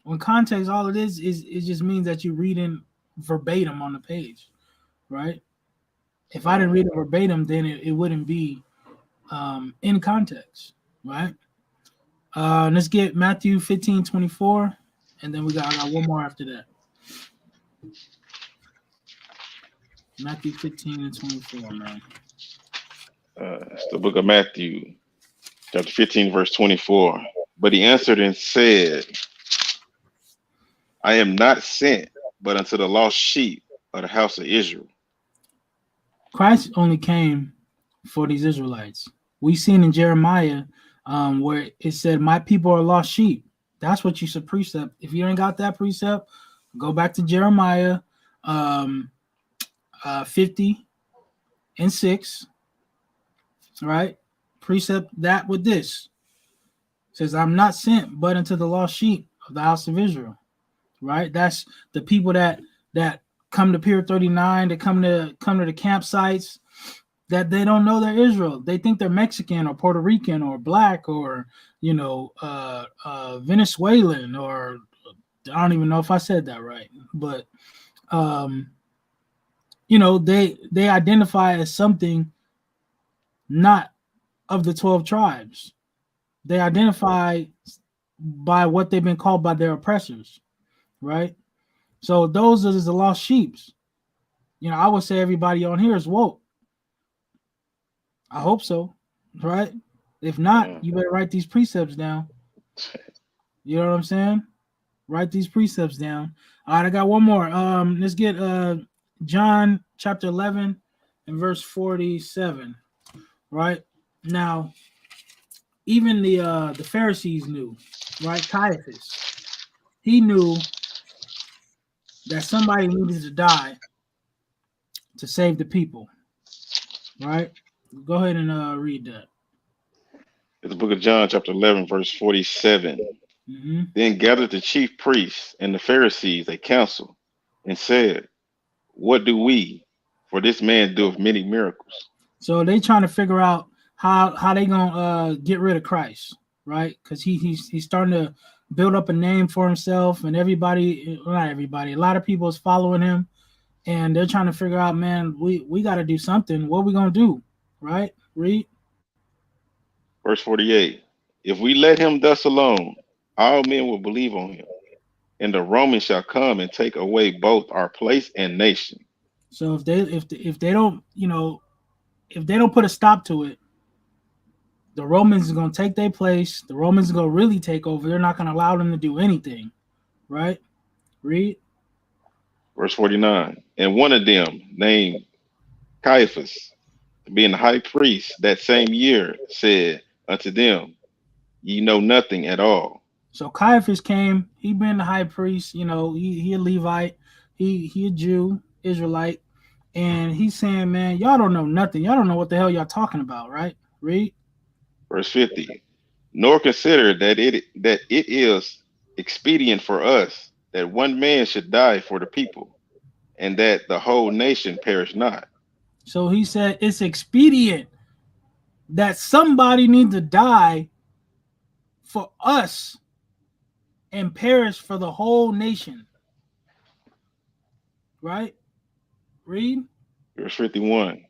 When context, all it is it just means that you're reading verbatim on the page, right? If I didn't read it verbatim, then it wouldn't be in context, right? Let's get Matthew 15:24, and then I got one more after that. Matthew 15 and 24, man. It's the book of Matthew, chapter 15, verse 24. But he answered and said, I am not sent, but unto the lost sheep of the house of Israel. Christ only came for these Israelites. We seen in Jeremiah where it said, my people are lost sheep. That's what you should precept. If you ain't got that precept, go back to Jeremiah 50:6, right? Precept that with this. It says, I'm not sent but unto the lost sheep of the house of Israel, right? That's the people that come to Pier 39, that come to the campsites, that they don't know they're Israel. They think they're Mexican or Puerto Rican or black or Venezuelan, or I don't even know if I said that right, but they identify as something not of the 12 tribes. They identify by what they've been called by their oppressors, right? So those are the lost sheep. I would say everybody on here is woke. I hope so, right? If not, you better write these precepts down. You know what I'm saying? Write these precepts down. All right, I got one more. Let's get John chapter 11 and verse 47. Right now, even the Pharisees knew, right? Caiaphas, he knew that somebody needed to die to save the people, right? Go ahead and read that. It's the book of John, chapter 11, verse 47. Then gathered the chief priests and the Pharisees a council and said, what do we? For this man doeth many miracles. So they trying to figure out how they gonna get rid of Christ, right? Because he's starting to build up a name for himself, and not everybody, a lot of people is following him, and they're trying to figure out, man, we got to do something. What are we gonna do, right? Read verse 48. If we let him thus alone, all men will believe on him, and the Romans shall come and take away both our place and nation. So if they don't, if they don't put a stop to it, the Romans are going to take their place. The Romans are going to really take over. They're not going to allow them to do anything, right? Read. Verse 49. And one of them, named Caiaphas, being the high priest that same year, said unto them, ye know nothing at all. So Caiaphas came. He been the high priest. He a Levite. He a Jew, Israelite, and he's saying, man, y'all don't know nothing. Y'all don't know what the hell y'all talking about, right? Read. Verse 50. Nor consider that it is expedient for us that one man should die for the people, and that the whole nation perish not. So he said it's expedient that somebody needs to die for us and perish for the whole nation. Right? Read. Verse 51.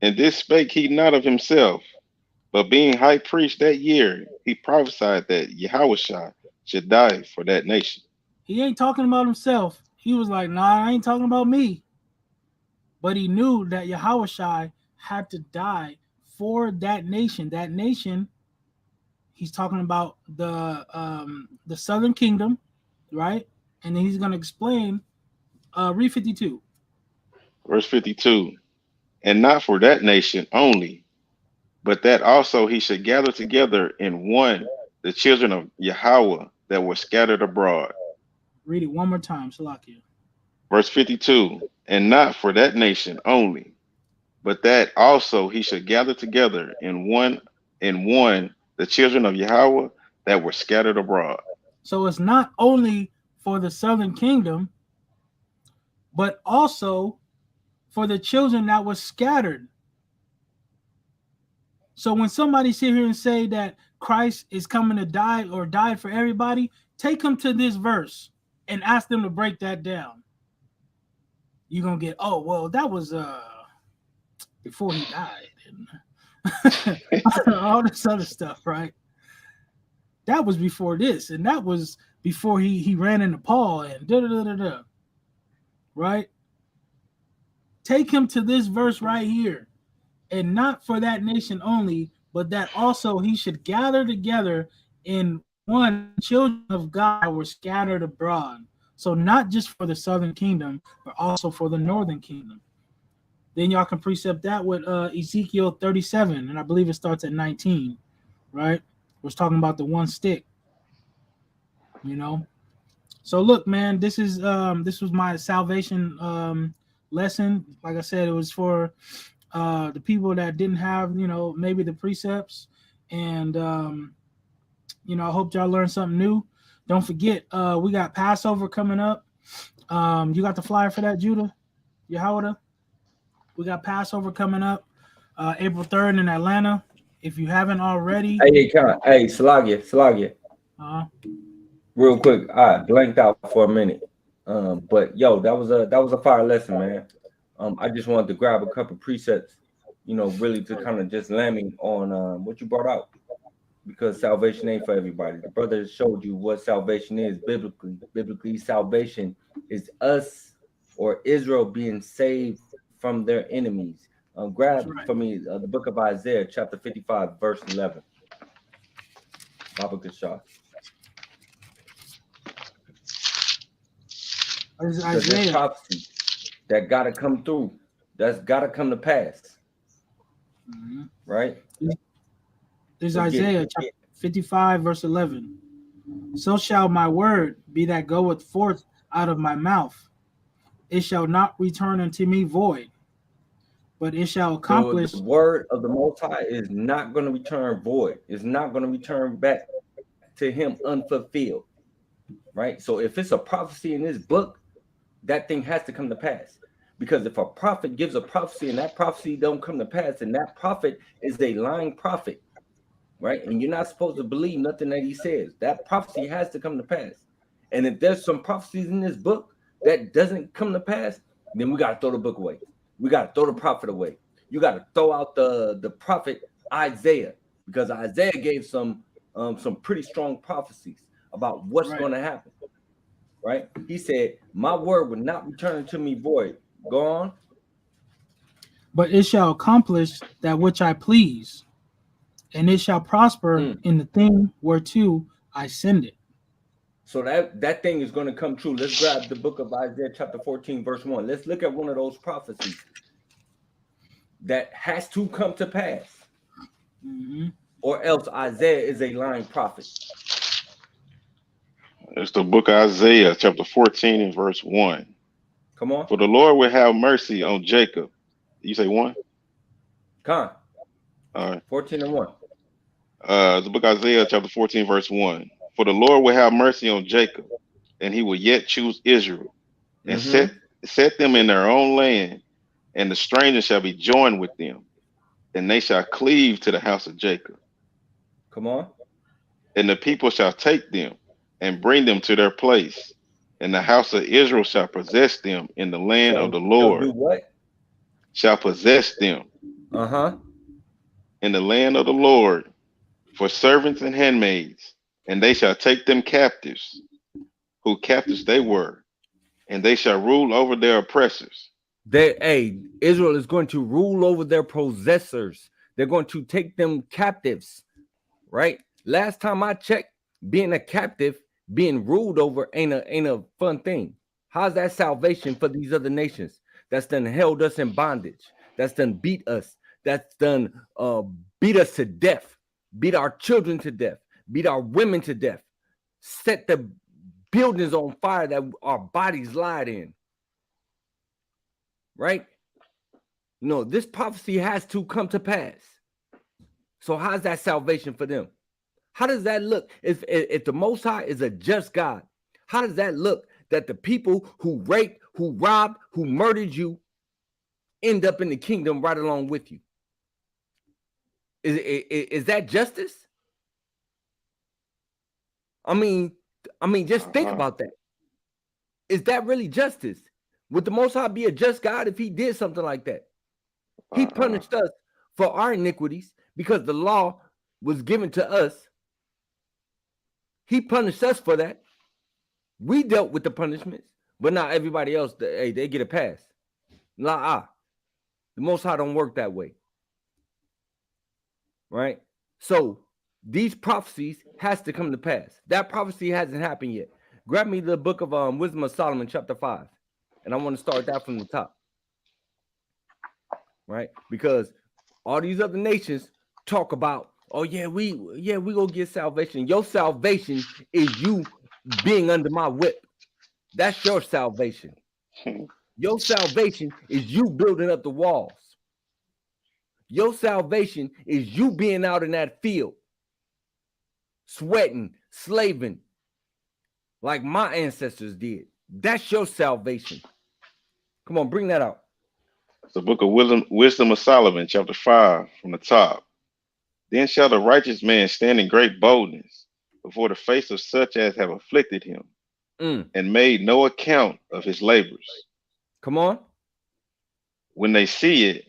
And this spake he not of himself, but being high priest that year, he prophesied that Yahushua should die for that nation. He ain't talking about himself. He was like, nah, I ain't talking about me. But he knew that Yahushua had to die for that nation. That nation, he's talking about the southern kingdom, right? And then he's going to explain, read 52. Verse 52. And not for that nation only, but that also he should gather together in one the children of Yahweh that were scattered abroad. Read it one more time, Salakia. Verse 52. And not for that nation only, but that also he should gather together in one the children of Yahweh that were scattered abroad. So it's not only for the southern kingdom, but also for the children that were scattered. So when somebody sit here and say that Christ is coming to die or died for everybody, take them to this verse and ask them to break that down. You're going to get, oh, well, that was before he died. And all this other stuff, right? That was before this, and that was before he ran into Paul and da-da-da-da-da. Right? Take him to this verse right here. And not for that nation only, but that also he should gather together in one children of God were scattered abroad. So not just for the southern kingdom, but also for the northern kingdom. Then y'all can precept that with Ezekiel 37, and I believe it starts at 19, right? We're talking about the one stick, So look, man, this was my salvation lesson. Like I said, it was for the people that didn't have, maybe the precepts, and I hope y'all learned something new. Don't forget, we got Passover coming up. You got the flyer for that, Judah? Yehoda? We got Passover coming up April 3rd in Atlanta. If you haven't already. Hey, Salagia. Real quick, I blanked out for a minute. But yo, that was a fire lesson, man. I just wanted to grab a couple precepts, really to kind of just land me on what you brought out, because salvation ain't for everybody. The brother showed you what salvation is biblically. Biblically, salvation is us or Israel being saved from their enemies. Grab for me the book of Isaiah, chapter 55, verse 11. Baba Cashapp. Isaiah prophecy that gotta come through. That's gotta come to pass. Mm-hmm. Right? There's Isaiah chapter 55, verse 11. So shall my word be that goeth forth out of my mouth. It shall not return unto me void, but it shall accomplish. So the word of the Most High is not going to return void. It's not going to return back to him unfulfilled. Right? So if it's a prophecy in this book, that thing has to come to pass. Because if a prophet gives a prophecy and that prophecy don't come to pass, then that prophet is a lying prophet. Right? And you're not supposed to believe nothing that he says. That prophecy has to come to pass. And if there's some prophecies in this book that doesn't come to pass, then we got to throw the book away. We got to throw the prophet away. You got to throw out the prophet Isaiah, because Isaiah gave some some pretty strong prophecies about what's going to happen. Right? He said, "My word would not return to me void." Go on. But it shall accomplish that which I please, and it shall prosper in the thing whereto I send it. So that thing is going to come true. Let's grab the book of Isaiah chapter 14, verse 1. Let's look at one of those prophecies that has to come to pass. Or else Isaiah is a lying prophet. It's the book of Isaiah chapter 14 and verse 1. Come on. For the Lord will have mercy on Jacob. You say 1? Come on. All right. 14 and 1. The book of Isaiah chapter 14 verse 1. For the Lord will have mercy on Jacob, and he will yet choose Israel, and set them in their own land, and the stranger shall be joined with them, and they shall cleave to the house of Jacob. Come on. And the people shall take them and bring them to their place, and the house of Israel shall possess them in the land of the Lord. Do what? Shall possess them. In the land of the Lord, for servants and handmaids, and they shall take them captives, who captives they were, and they shall rule over their oppressors. Israel is going to rule over their possessors. They're going to take them captives, right? Last time I checked, being a captive, being ruled over ain't a fun thing. How's that salvation for these other nations that's done held us in bondage, that's done beat us, that's done beat us to death, beat our children to death, beat our women to death, set the buildings on fire that our bodies lied in, right? No, this prophecy has to come to pass. So how's that salvation for them? How does that look? If the Most High is a just God, how does that look that the people who raped, who robbed, who murdered you end up in the kingdom right along with you? Is that justice? I mean, just think about that. Is that really justice? Would the Most High be a just God if he did something like that? He punished us for our iniquities because the law was given to us. He punished us for that. We dealt with the punishments, but not everybody else. They get a pass. The Most High don't work that way, right? So these prophecies has to come to pass. That prophecy hasn't happened yet. Grab me the book of Wisdom of Solomon, chapter 5, and I want to start that from the top, right? Because all these other nations talk about, oh yeah, we gonna get salvation. Your salvation is you being under my whip. That's your salvation. Your salvation is you building up the walls. Your salvation is you being out in that field, sweating, slaving, like my ancestors did. That's your salvation. Come on, bring that out. It's the book of Wisdom of Solomon, chapter 5, from the top. Then shall the righteous man stand in great boldness before the face of such as have afflicted him, and made no account of his labors. Come on. When they see it,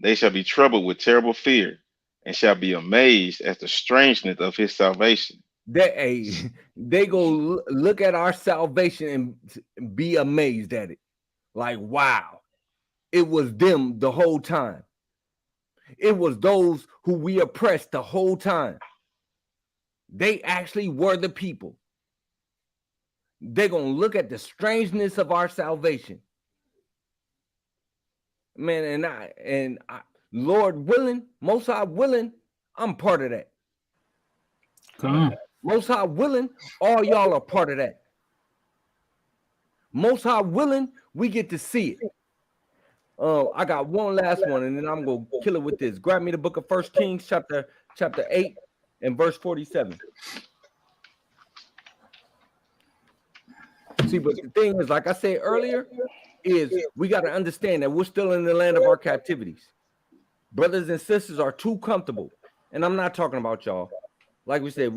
they shall be troubled with terrible fear, and shall be amazed at the strangeness of his salvation. They go look at our salvation and be amazed at it. Like, wow, it was them the whole time. It was those who we oppressed the whole time. They actually were the people. They're going to look at the strangeness of our salvation. Man, and I, Lord willing, Most High willing, I'm part of that. Come on. Most High willing, all y'all are part of that. Most High willing, we get to see it. I got one last one, and then I'm gonna kill it with this. Grab me the book of 1 Kings, chapter 8, and verse 47. See, but the thing is, like I said earlier, is we got to understand that we're still in the land of our captivities. Brothers and sisters are too comfortable, and I'm not talking about y'all. Like we said,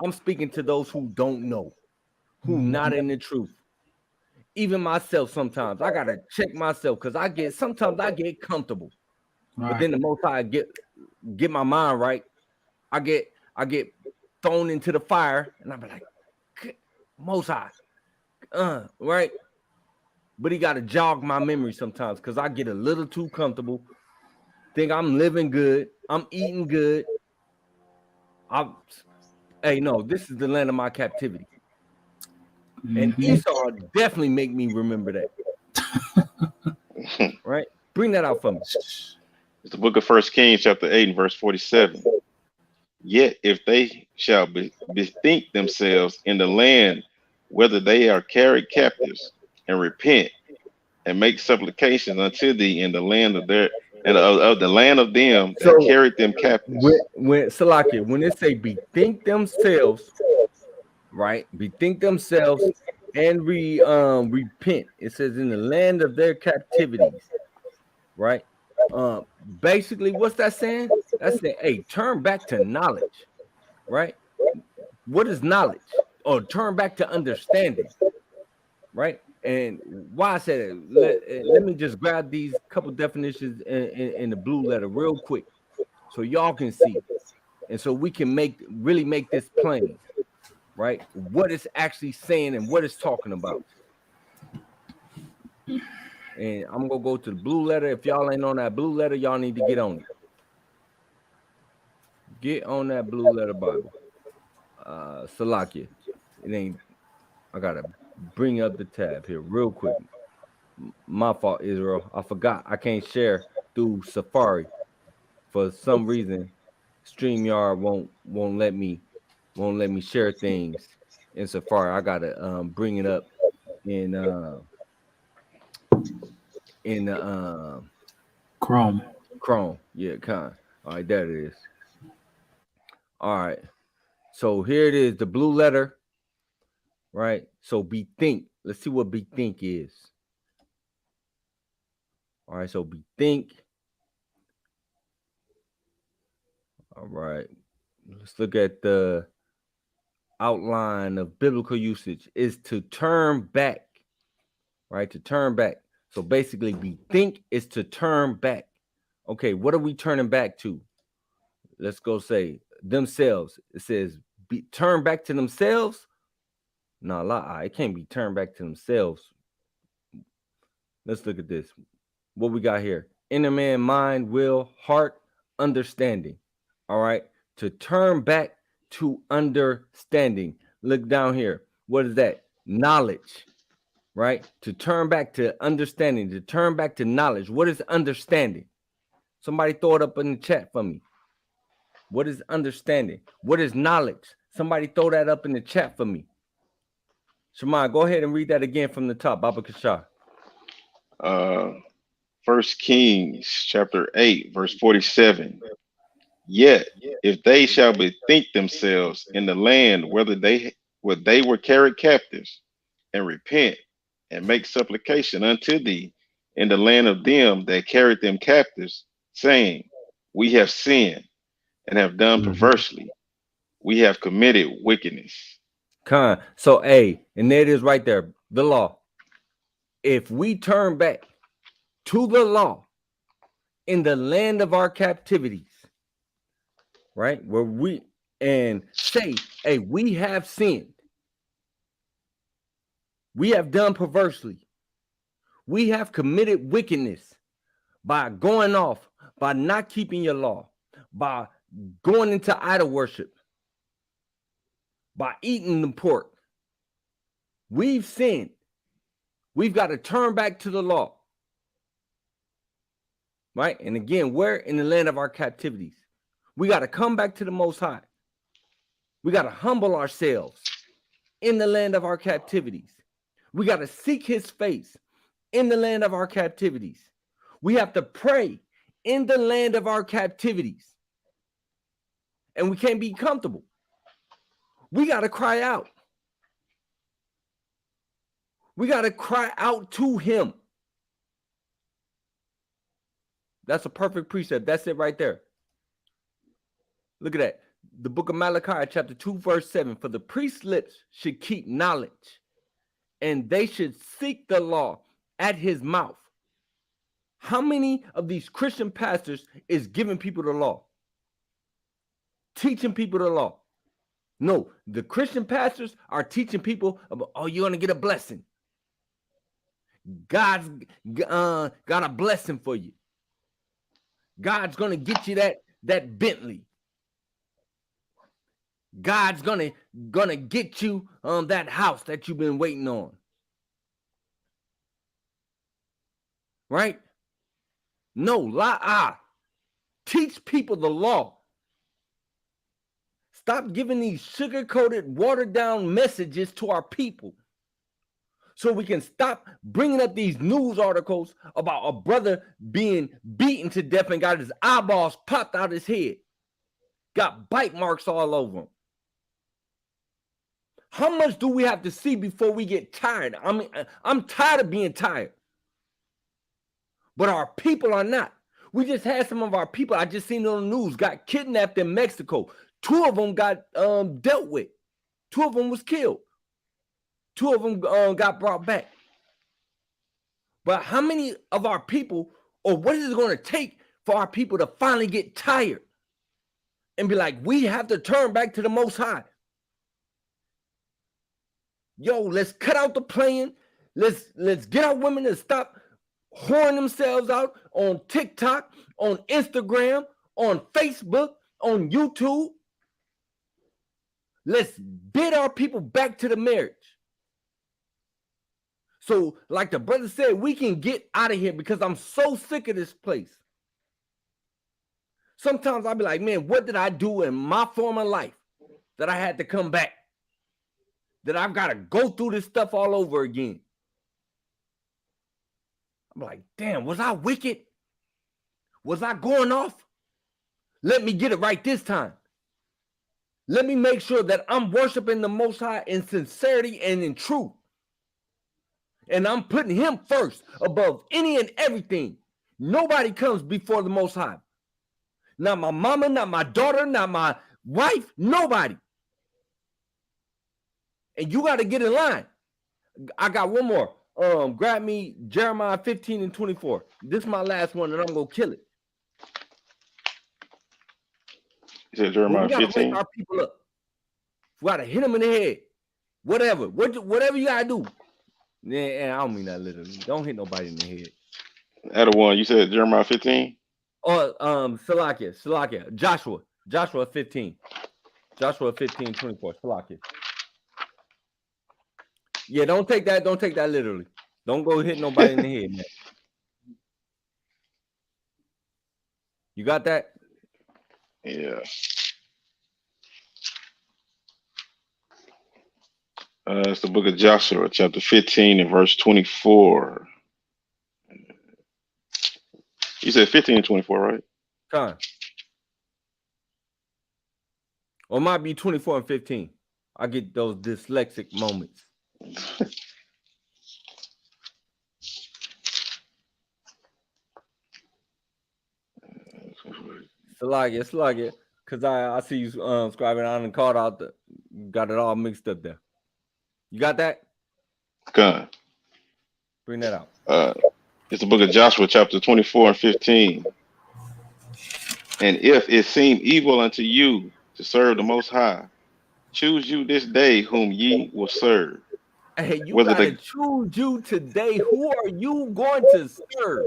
I'm speaking to those who don't know, who not in the truth. Even myself, sometimes I gotta check myself because sometimes I get comfortable, but then the Most High get my mind right. I get I get thrown into the fire, and I be like, Most High, right? But he got to jog my memory sometimes because I get a little too comfortable. Think I'm living good. I'm eating good. Hey, no, this is the land of my captivity. And Esau definitely make me remember that. Right? Bring that out for me. It's the book of 1 Kings, chapter 8, and verse 47. Yet if they shall bethink themselves in the land, whether they are carried captives, and repent, and make supplications unto thee in the land of their and of the land of them that carried them captives. When Salakia, when they say bethink themselves, right? Bethink themselves and repent. It says in the land of their captivities, right? Basically, what's that saying? That's saying, hey, turn back to knowledge, right? What is knowledge? Or turn back to understanding, right? And why I said it, let me just grab these couple definitions in the blue letter real quick so y'all can see. And so we can really make this plain, right? What it's actually saying and what it's talking about. And I'm going to go to the blue letter. If y'all ain't on that blue letter, y'all need to get on it. Get on that blue letter Bible. Salakia. It ain't, I got to bring up the tab here real quick. My fault, Israel. I forgot. I can't share through Safari. For some reason, StreamYard won't let me share things in Safari. I got to bring it up in Chrome. Yeah, kind. All right, there it is. All right. So here it is, the blue letter, right? So bethink. Let's see what bethink is. All right, so bethink. All right. Let's look at the outline of biblical usage. Is to turn back, right? To turn back. So basically, bethink is to turn back. Okay, what are we turning back to? Let's go say themselves. It says turn back to themselves. No, it can't be turned back to themselves. Let's look at this. What we got here? Inner man, mind, will, heart, understanding. All right. To turn back to understanding. Look down here. What is that? Knowledge. Right? To turn back to understanding. To turn back to knowledge. What is understanding? Somebody throw it up in the chat for me. What is understanding? What is knowledge? Somebody throw that up in the chat for me. Shemai, go ahead and read that again from the top, Baba Kashapp. 1 Kings chapter 8, verse 47. Yet if they shall bethink themselves in the land whether they were carried captives, and repent, and make supplication unto thee in the land of them that carried them captives, saying, we have sinned and have done perversely. We have committed wickedness. So, and there it is right there, the law. If we turn back to the law in the land of our captivities, right, where we and say, hey, we have sinned, we have done perversely, we have committed wickedness by going off, by not keeping your law, by going into idol worship, by eating the pork. We've sinned. We've got to turn back to the law. Right? And again, we're in the land of our captivities. We got to come back to the Most High. We got to humble ourselves in the land of our captivities. We got to seek his face in the land of our captivities. We have to pray in the land of our captivities. And we can't be comfortable. We got to cry out. We got to cry out to him. That's a perfect precept. That's it right there. Look at that. The book of Malachi, chapter 2, verse 7. For the priest's lips should keep knowledge, and they should seek the law at his mouth. How many of these Christian pastors is giving people the law? teaching people the law. No, the Christian pastors are teaching people about, oh, you're going to get a blessing. God's got a blessing for you. God's going to get you that Bentley. God's gonna get you that house that you've been waiting on. Right? No, teach people the law. Stop giving these sugar-coated, watered-down messages to our people so we can stop bringing up these news articles about a brother being beaten to death and got his eyeballs popped out his head. Got bite marks all over him. How much do we have to see before we get tired? I mean, I'm tired of being tired. But our people are not. We just had some of our people, I just seen it on the news, got kidnapped in Mexico. 2 of them got dealt with. 2 of them was killed. 2 of them got brought back. But how many of our people, or what is it going to take for our people to finally get tired and be like, we have to turn back to the Most High? Yo, let's cut out the playing. Let's get our women to stop whoring themselves out on TikTok, on Instagram, on Facebook, on YouTube. Let's bid our people back to the marriage. So, like the brother said, we can get out of here because I'm so sick of this place. Sometimes I'll be like, man, what did I do in my former life that I had to come back? That I've got to go through this stuff all over again. I'm like, damn, was I wicked? Was I going off? Let me get it right this time. Let me make sure that I'm worshiping the Most High in sincerity and in truth. And I'm putting him first above any and everything. Nobody comes before the Most High. Not my mama, not my daughter, not my wife, nobody. And you got to get in line. I got one more. Grab me Jeremiah 15 and 24. This is my last one, and I'm going to kill it. You said Jeremiah 15? We got to wake our people up. We got to hit them in the head. Whatever you got to do. Yeah, I don't mean that literally. Don't hit nobody in the head. Out of one, you said Jeremiah 15? Salakia. Joshua 15. Joshua 15, 24. Salakia. Yeah, don't take that literally. Don't go hit nobody in the head, man. You got that? Yeah. It's the book of Joshua, chapter 15 and verse 24. You said 15 and 24, right? Con. Or it might be 24 and 15. I get those dyslexic moments. Salakia. Because I see you scribing on and called out got it all mixed up there. You got that? Gun. Bring that out. It's the book of Joshua, chapter 24 and 15. And if it seem evil unto you to serve the Most High, choose you this day whom ye will serve. Hey, you gotta choose you today. Who are you going to serve?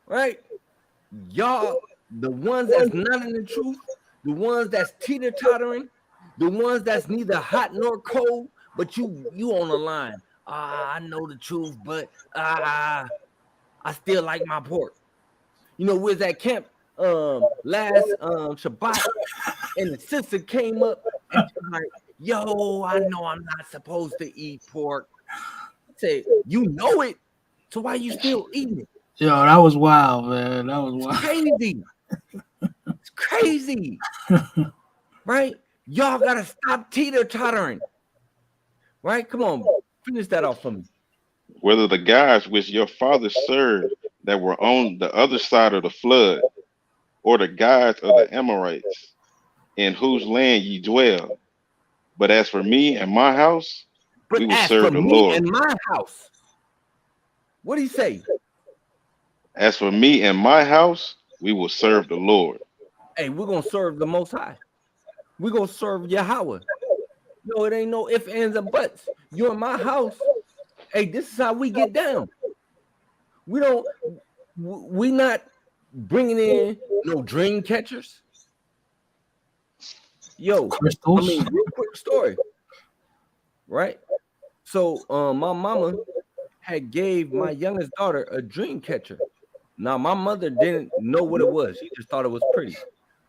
Right? Y'all, the ones that's not in the truth, the ones that's teeter-tottering, the ones that's neither hot nor cold, but you on the line. I know the truth, but I still like my pork. You know, we was at camp last Shabbat, and the sister came up and she was like, yo, I know I'm not supposed to eat pork. I said, you know it, so why you still eating it? Yo, that was wild, man. That was wild. Crazy. It's crazy. Right? Y'all gotta stop teeter-tottering. Right? Come on, finish that off for me. Whether the gods which your fathers served that were on the other side of the flood, or the gods of the Amorites, in whose land ye dwell. But as for me and my house, we will serve the Lord. And my house. What do you say? As for me and my house, we will serve the Lord. hey, we're gonna serve the Most High. We're gonna serve Yahweh. No, it ain't no ifs, ands, or buts. You're in my house. Hey, this is how we get down. We not bringing in no dream catchers. Yo, Crystals. I mean, real quick story, right? So, my mama had gave my youngest daughter a dream catcher. Now, my mother didn't know what it was. She just thought it was pretty.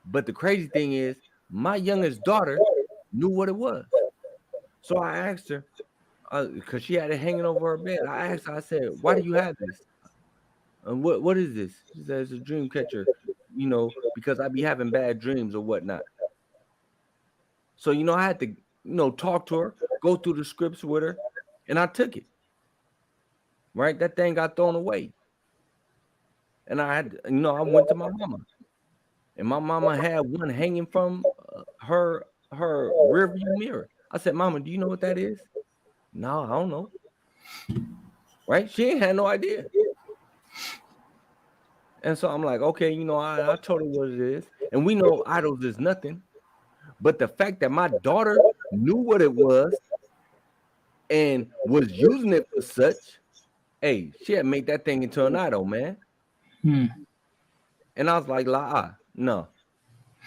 But the crazy thing is, my youngest daughter knew what it was. So I asked her, because she had it hanging over her bed. I asked her, I said, why do you have this? And what is this? She said, it's a dream catcher, because I be having bad dreams or whatnot. So, I had to, talk to her, go through the scripts with her, and I took it. Right? That thing got thrown away. And I had, I went to my mama. And my mama had one hanging from her rearview mirror. I said, Mama, do you know what that is? No, I don't know. Right? She ain't had no idea. And so I'm like, okay, I told her what it is. And we know idols is nothing. But the fact that my daughter knew what it was and was using it for such, hey, she had made that thing into an idol, man. And I was like, no,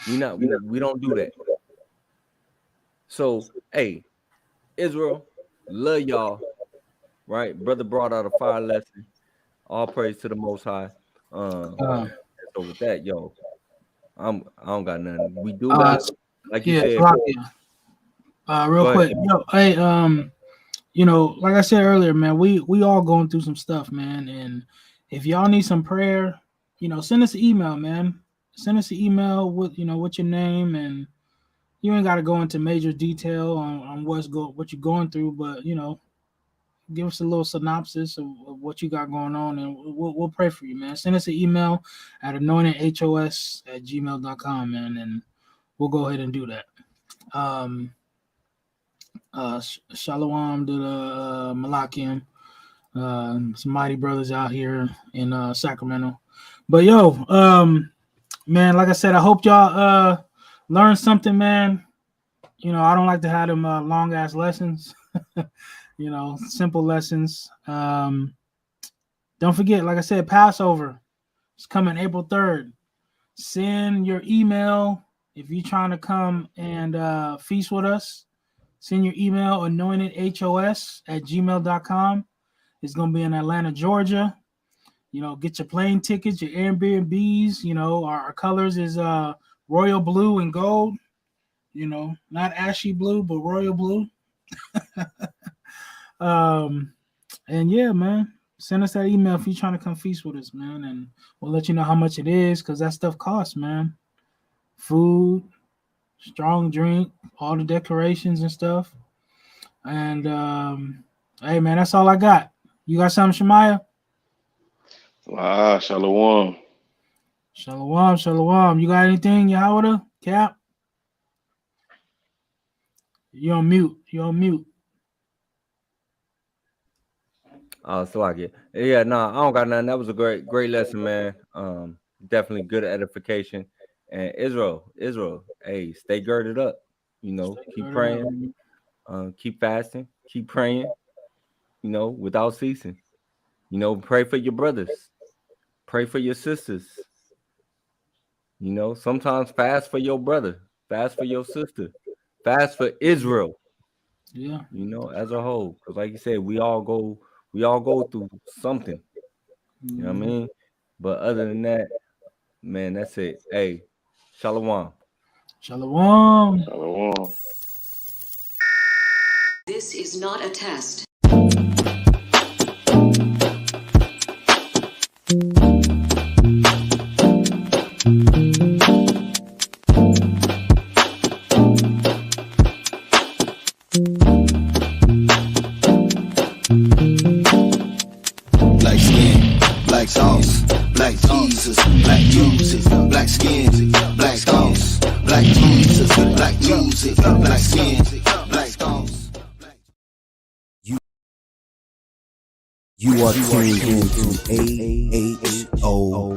we don't do that. So, hey, Israel, love y'all, right? Brother brought out a fire lesson. All praise to the Most High. So with that, yo, I don't got nothing. We do got, like you said. Real quick, hey, like I said earlier, man, we all going through some stuff, man. And if y'all need some prayer, send us an email, man. Send us an email with with your name, and you ain't got to go into major detail on what you're going through, but give us a little synopsis of what you got going on, and we'll pray for you, man. Send us an email at AnointedHOS@gmail.com, man, and we'll go ahead and do that. Shalom to the Malachian, some mighty brothers out here in Sacramento. But man, like I said, I hope y'all learned something, man. I don't like to have them long ass lessons. Simple lessons. Don't forget, like I said, Passover is coming April 3rd. Send your email if you're trying to come and feast with us. Send your email, AnointedHOS@gmail.com. It's going to be in Atlanta, Georgia. Get your plane tickets, your Airbnbs. Our colors is royal blue and gold. Not ashy blue, but royal blue. And yeah, man, send us that email if you're trying to come feast with us, man, and we'll let you know how much it is, because that stuff costs, man. Food, strong drink, all the decorations and stuff. And hey, man, that's all I got. You got something, Shemaiah? Shalom. Shalom. You got anything, Yahweh? Cap? You're on mute. Yeah, no, I don't got nothing. That was a great lesson, man. Definitely good edification. And Israel, hey, stay girded up. Keep praying, keep fasting, keep praying, without ceasing. Pray for your brothers, pray for your sisters. Sometimes fast for your brother, fast for your sister, fast for Israel. Yeah. As a whole, because like you said, we all go through something. You know what I mean? But other than that, man, that's it. Hey, shalom. This is not a test. Black skin, black sauce, black Jesus, black music, black skin, black sauce, black Jesus, black music, black skin, black sauce. You are tuned into AHOS.